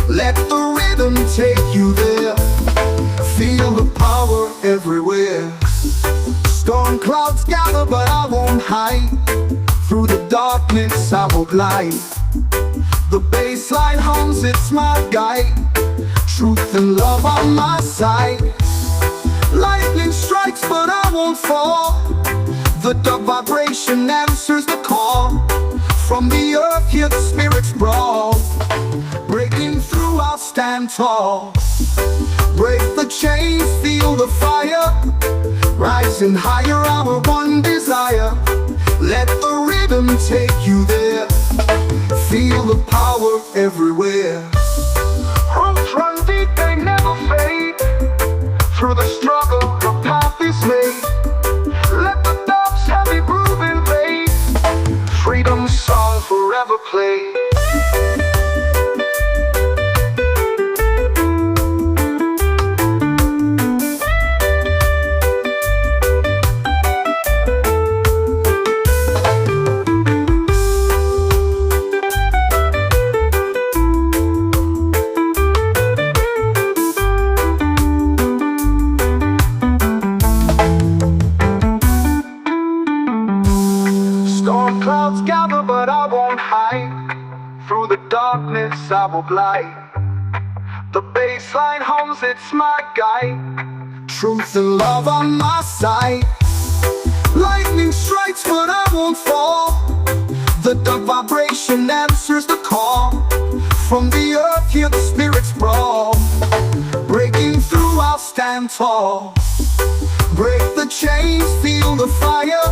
Let the rhythm take you there. Feel the power everywhere. Storm clouds gather, but I won't hide. Through the darkness I will glide. The bass line hums, it's my guide. Truth and love on my side. Lightning strikes, but I won't fall. The dark vibration answers the call. From the earth, hear the spirits brawl. Breaking through, I'll stand tall. Break the chains, feel the fire. Rising higher, our one desire. Let the rhythm take you there. Feel the power everywhere. Roots run deep, they never fade. Through the struggle, the path is made. Let the dub's heavy groove invade. Freedom's song forever play. Storm clouds gather, but I won't hide. Through the darkness I will glide. The bass line hums, it's my guide. Truth and love on my side. Lightning strikes, but I won't fall. The dark vibration answers the call. From the earth, hear the spirits brawl. Breaking through, I'll stand tall. Break the chains, feel the fire.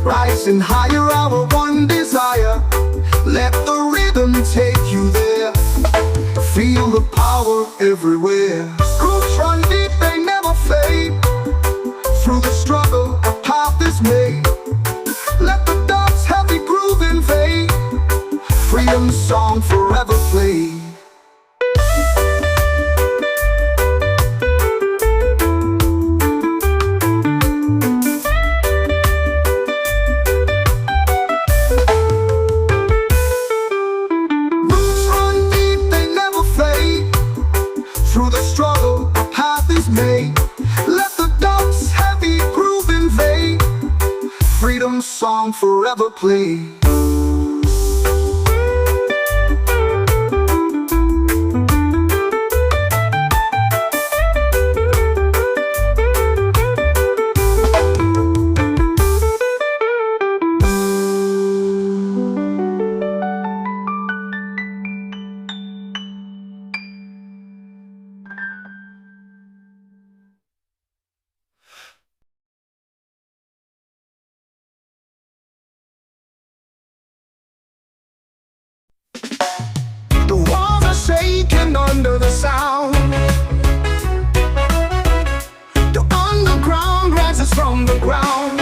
Rising higher, our one desire. Let the rhythm take you there. Feel the power everywhere. Roots run deep, they never fade. Through the struggle, a path is made. Let the dub's heavy groove invade. Freedom's song forever play. Through the struggle, a path is made. Let the dub's heavy groove invade. Freedom's song forever play. The walls are shaking under the sound. The underground rises from the ground.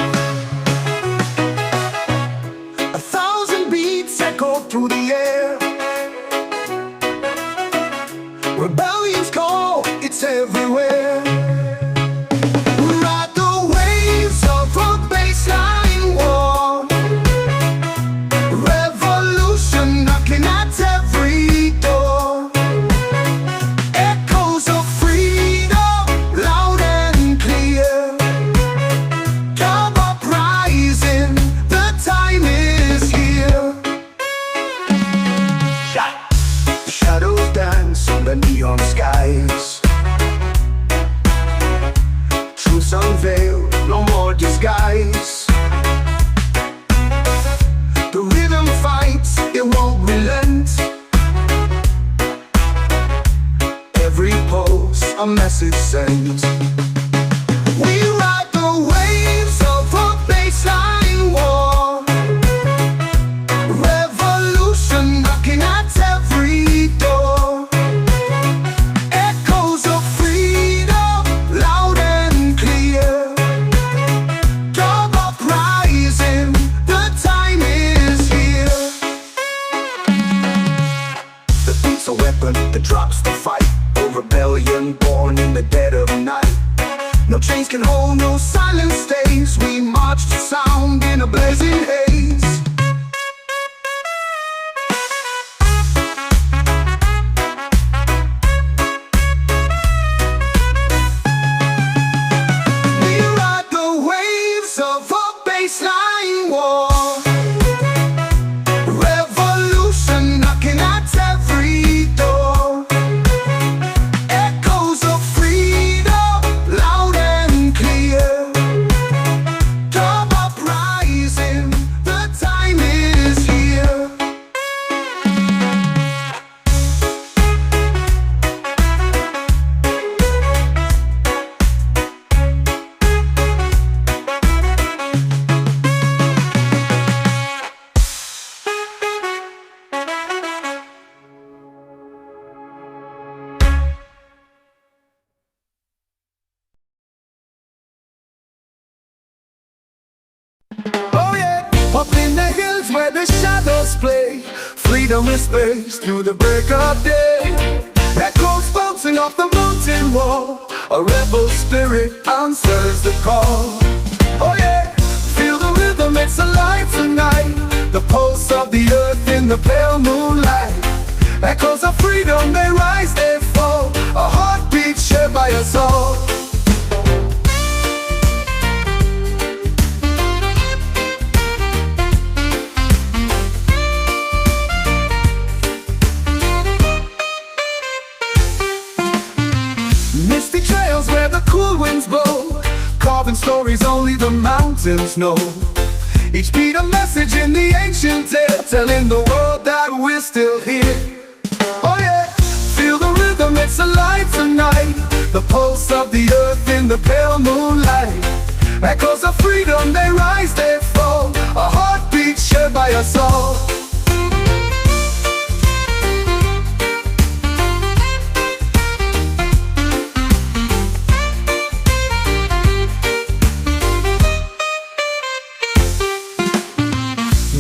1,000 beats echo through the air. Rebellion's call, it's everywhere. Ride the waves of a baseline war. Revolution knocking at every door. Echoes of freedom, loud and clear. Come uprising, the time is here. Shadows dance on the neon skies. Truths unveiled, no more disguise. The rhythm fights, it won't relent. Every pulse, a message sent. We ride the waves of a baseline war. Revolution knocking at every door. Echoes of freedom, loud and clear. Come uprising, the time is here. The beats are can hold no silent stays. We march to sound in a blazing haze. We ride the waves of a baseline war. Revolution knocking at every door. Echoes of freedom, loud and clear. Dub uprising, the time is here. Oh yeah, up in the hills where the shadows play, freedom whispers through the break of day. Echoes bouncing off the mountain wall, a rebel spirit answers the call. Oh yeah, feel the rhythm, it's alive tonight. The pulse of the earth in the pale moonlight. Echoes of freedom, they rise, they fall, a heartbeat shared by us all. Misty trails where the cool winds blow, carving stories only the mountains know. Each beat a message in the ancient tale, telling the world that we're still here. Oh yeah, feel the rhythm, it's alive tonight. The pulse of the earth in the pale moonlight. Echoes of freedom, they rise, they fall, a heartbeat shared by us all.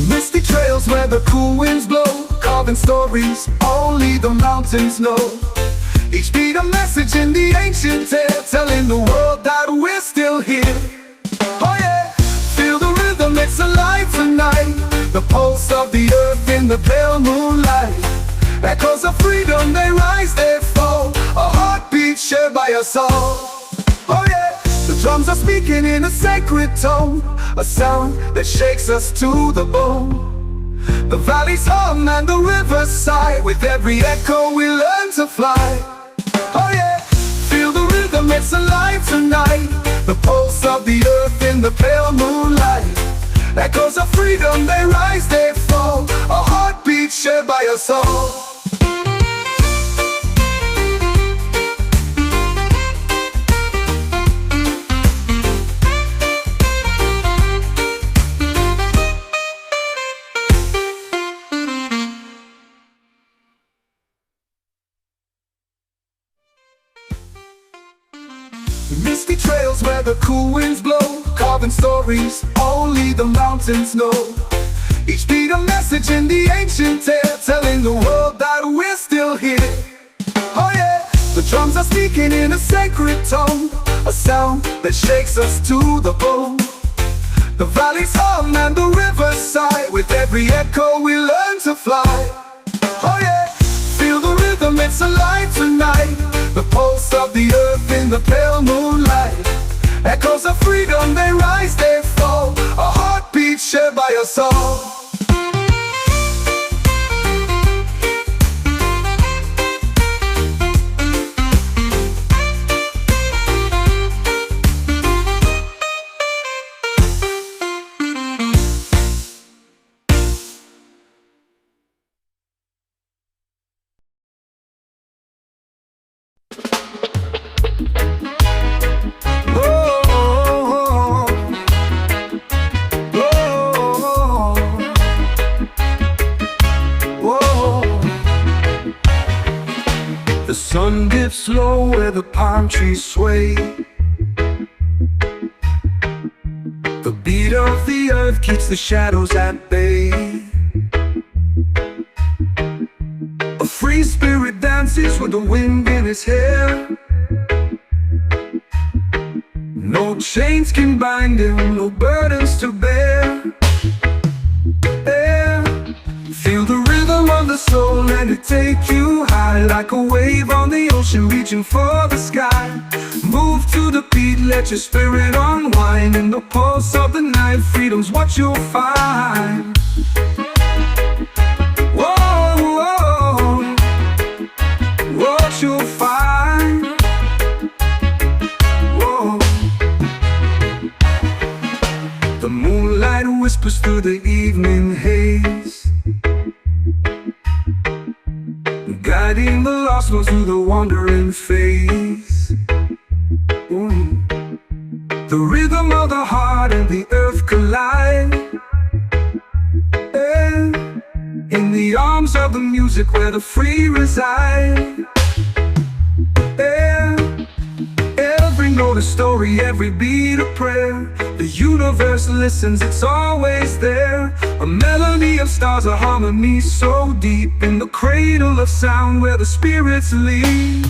Misty trails where the cool winds blow, carving stories only the mountains know. Each beat a message in the ancient tale, telling the world that we're still here. Oh yeah, feel the rhythm, it's alive tonight. The pulse of the earth in the pale moonlight. Echoes of freedom, they rise, they fall, a heartbeat shared by us all. Oh yeah, the drums are speaking in a sacred tone, a sound that shakes us to the bone. The valleys hum and the rivers sigh, with every echo we learn to fly. Oh yeah, feel the rhythm, it's alive tonight. The pulse of the earth in the pale moonlight. Echoes of freedom, they rise, they fall, a heartbeat shared by us all. Misty trails where the cool winds blow, carving stories only the mountains know. Each beat a message in the ancient tale, telling the world that we're still here. Oh yeah, the drums are speaking in a sacred tone, a sound that shakes us to the bone. The valleys hum and the rivers sigh, with every echo we learn to fly. Oh yeah, feel the rhythm, it's alive tonight. The pulse of the earth in the pale moonlight. Echoes of freedom, they rise, they fall, a heartbeat shared by us all. The sun dips low where the palm trees sway. The beat of the earth keeps the shadows at bay. A free spirit dances with the wind in his hair. No chains can bind him, no burdens to bear. Feel the rhythm of the soul, let it take you high, like a wave on the ocean reaching for the sky. Move to the beat, let your spirit unwind. In the pulse of the night, freedom's what you'll find. Whoa, whoa, what you'll find. Whoa. The moonlight whispers through the evening haze, guiding the lost ones through the wandering phase. The rhythm of the heart and the earth collide, in the arms of the music where the free reside. Every note a story, every beat a prayer. The universe listens, it's always there. A melody of stars, a harmony so deep, in the cradle of sound where the spirits lead.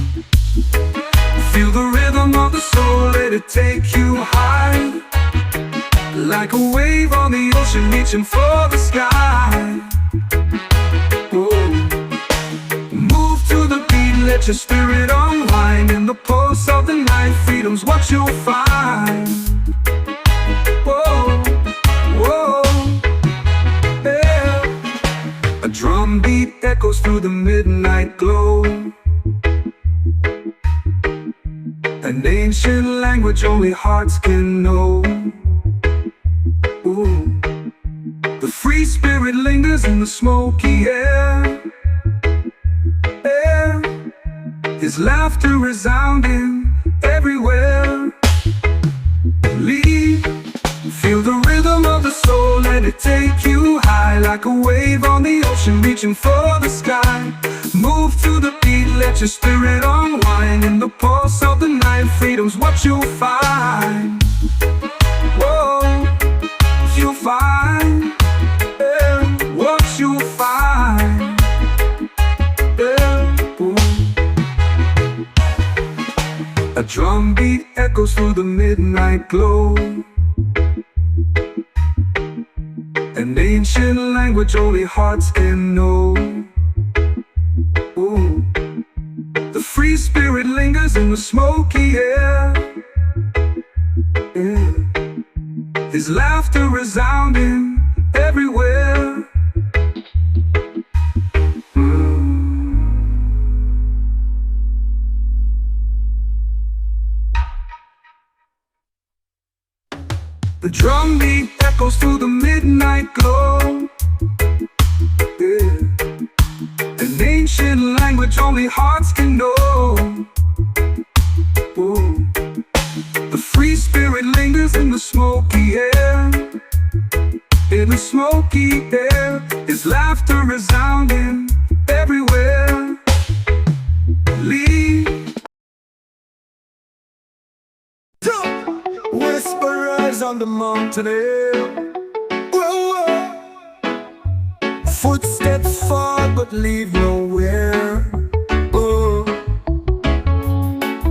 Feel the rhythm of the soul, let it take you high, like a wave on the ocean reaching for the sky. Whoa. Move to the beat, let your spirit unwind. In the pulse of the night, freedom's what you'll find. Whoa, whoa, yeah. A drum beat echoes through the midnight glow, an ancient language only hearts can know. Ooh. The free spirit lingers in the smoky air, his laughter resounding everywhere. Lead, feel the rhythm of the soul, let it take you high, like a wave on the ocean reaching for the sky. Move to the beat, let your spirit unwind. In the pulse of the night, freedom's what you'll find. Whoa, you'll find, what you'll find. A drum beat echoes through the midnight glow, an ancient language only hearts can know. Ooh. The free spirit lingers in the smoky air, his laughter resounding everywhere. The drum beat echoes through the midnight glow, an ancient language only hearts can know. Whoa. The free spirit lingers in the smoky air, in the smoky air, his laughter resounding everywhere. Lead. Whisperers on the mountain air, whoa, whoa. Footsteps fall but leave nowhere.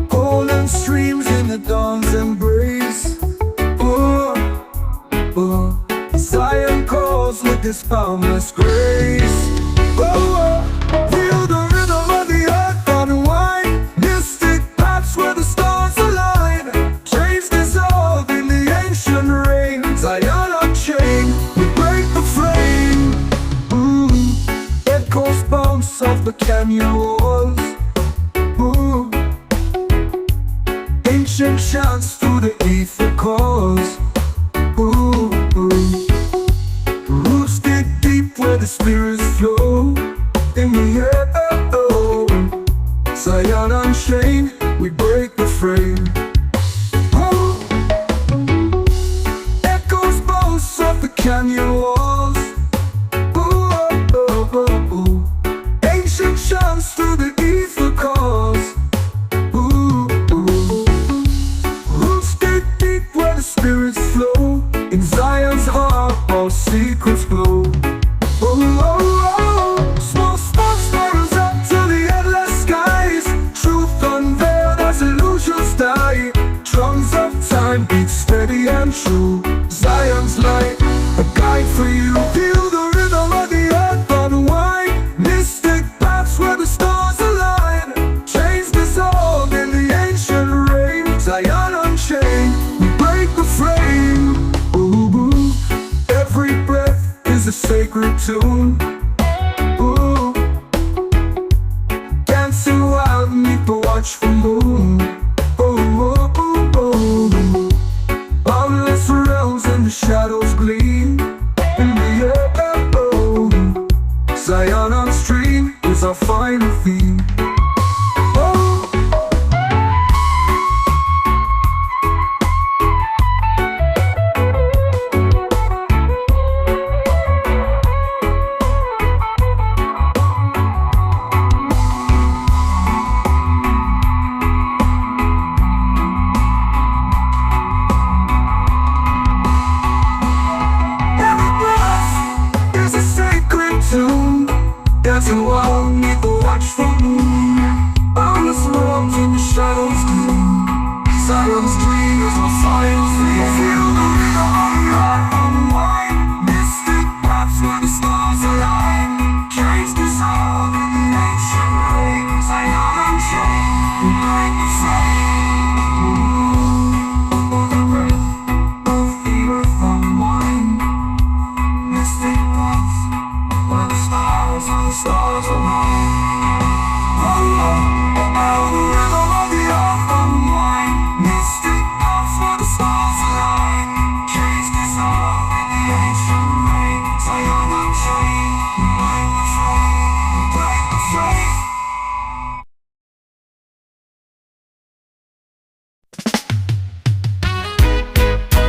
Golden streams in the dawn's embrace. Zion calls with this boundless grace. Feel the rhythm of the earth unwind, mystic paths where the stars align. Chains dissolve in the ancient rain. Zion unchained, we break the frame. Echoes bounce off the canyon walls. Ancient chants through the ether calls. Roots dig deep where the spirits flow. In the air, Zion unchained, we break the frame. Echoes bounce off the canyon walls. Ancient chants through the ether calls. Roots dig deep where the spirits flow. In Zion's heart, all secrets glow. Small sparks spirals up to the endless skies. Truth unveiled as illusions die. Drums of time is a sacred tune. Ooh. Dancing wild beneath the watchful moon. Ooh, ooh, ooh, ooh. Boundless realms and the shadows gleam in the air. Oh. Zion on stream is our final theme. Dancing wild beneath the watchful moon. Boundless realms in the shadows gloom. Silence dreams of science. Feel the rhythm, unwind. Mystic paths where the stars align. Chains dissolve in the ancient rings. I am unchained, like the flame. For the breath of the earth unwind. Mystic paths where the stars align. Oh, the rhythm of the earth unwind. Mystic paths where the stars align. Chains dissolve in the ancient rings. I am unchained, like the flame, like the flame.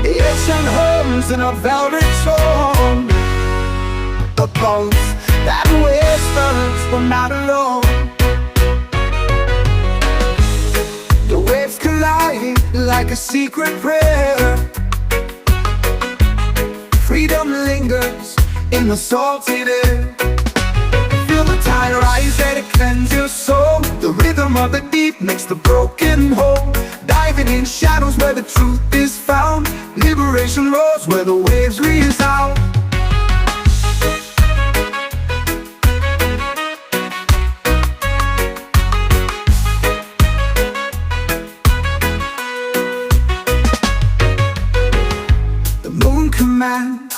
The ancient homes in a velvet tone. The bones that whispers were not alone. The waves collide like a secret prayer. Freedom lingers in the salted air. Feel the tide rise and it cleanses your soul. The rhythm of the deep makes the broken whole. Diving in shadows where the truth is found. Liberation roars where the waves resound.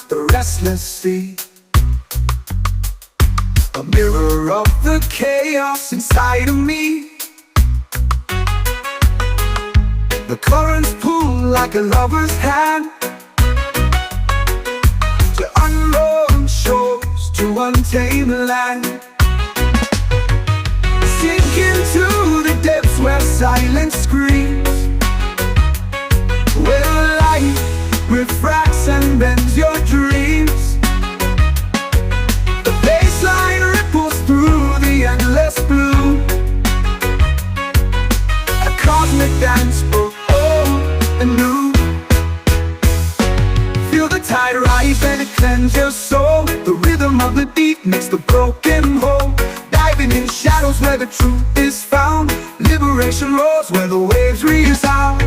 The restless sea, a mirror of the chaos inside of me. The currents pull like a lover's hand to unknown shores, to untamed land. Sink into the depths where silence screams, where light refracts and bends your dreams. The baseline ripples through the endless blue. A cosmic dance both old and new. Feel the tide rise and it cleanses your soul. The rhythm of the deep makes the broken whole. Diving in shadows where the truth is found. Liberation roars where the waves resound.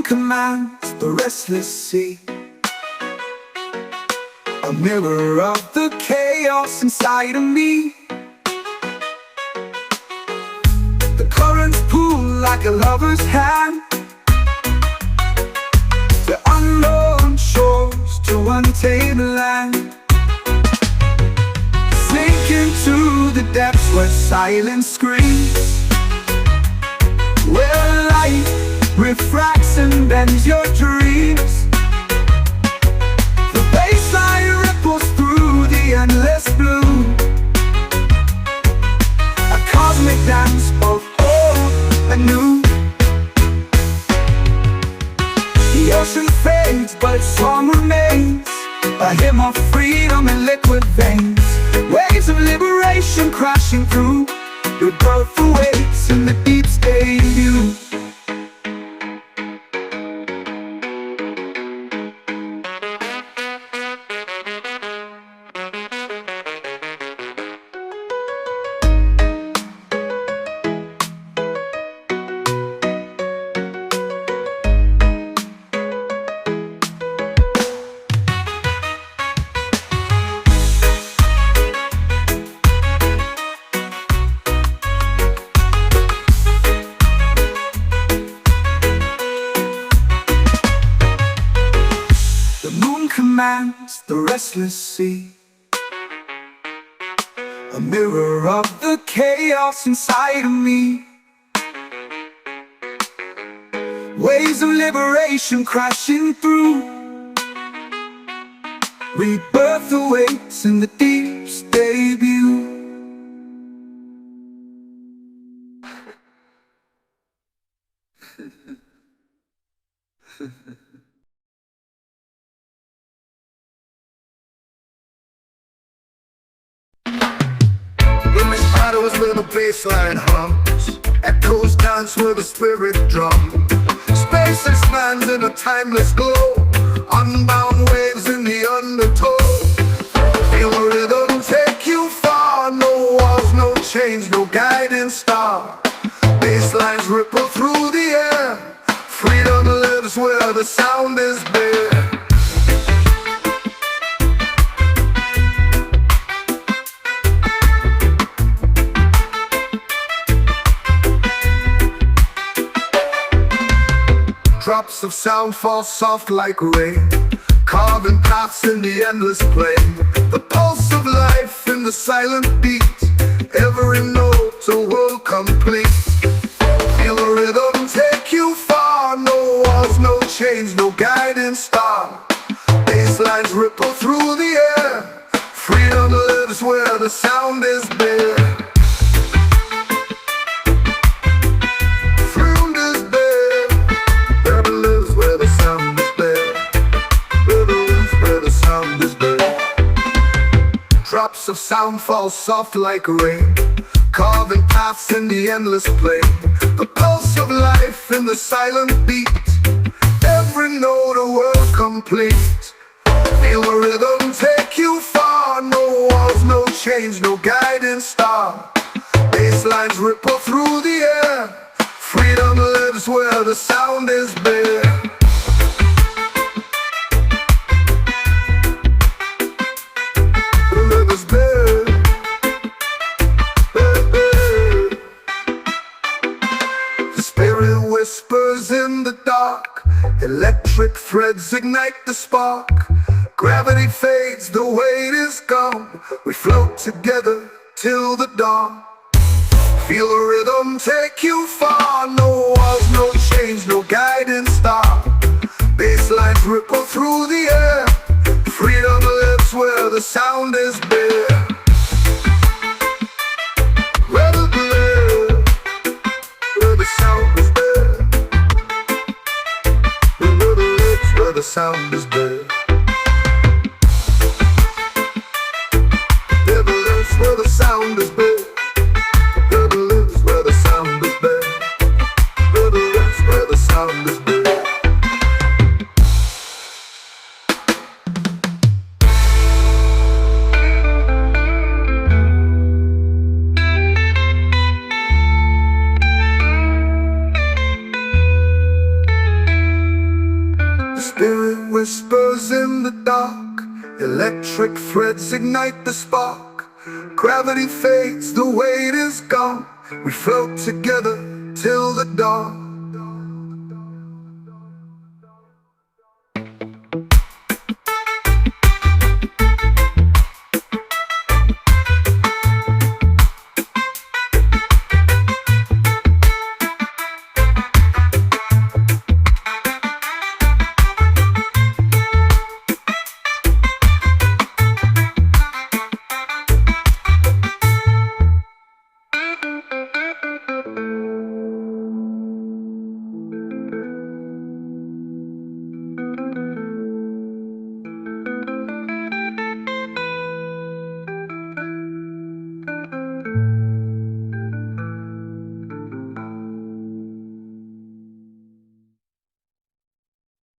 Commands the restless sea, a mirror of the chaos inside of me. The currents pull like a lover's hand to unknown shores, to untamed land. Sink into the depths where silence screams, where light refracts and bends your dreams. The baseline ripples through the endless blue. A cosmic dance both old and new. The ocean fades but its song remains, a hymn of freedom in liquid veins. Waves of liberation crashing through. Your birth awaits in the deep state view. restless sea, a mirror of the chaos inside of me. Waves of liberation crashing through. Rebirth awaits in the deep's debut. In this shadows where the bassline hums, echoes dance with the spirit drum. Space expands in a timeless glow, unbound waves in the undertow. Feel the rhythm take you far, no walls, no chains, no guiding star. Basslines ripple through the air, freedom lives where the sound is bare. Drops of sound fall soft like rain, carving paths in the endless plain. The pulse of life in the silent beat, every note a world complete. Feel the rhythm take you far, no walls, no chains, no guiding star. Basslines ripple through the air, freedom lives where the sound is bare. Drops of sound fall soft like rain, carving paths in the endless plain. The pulse of life in the silent beat, every note a world complete. Feel the rhythm take you far, no walls, no chains, no guiding star. Basslines ripple through the air, freedom lives where the sound is bare. Whispers in the dark, electric threads ignite the spark. Gravity fades, the weight is gone. We float together till the dawn. Feel the rhythm take you far, no walls, no chains, no guiding star. Basslines ripple through the air, freedom lives where the sound is bare. Where the sound is bare. Where the sound is bare. Devil lives where the sound is bare. Devil lives where the sound is bare. Devil lives where the sound is bare. Spirit whispers in the dark, electric threads ignite the spark. Gravity fades, the weight is gone. We float together till the dawn.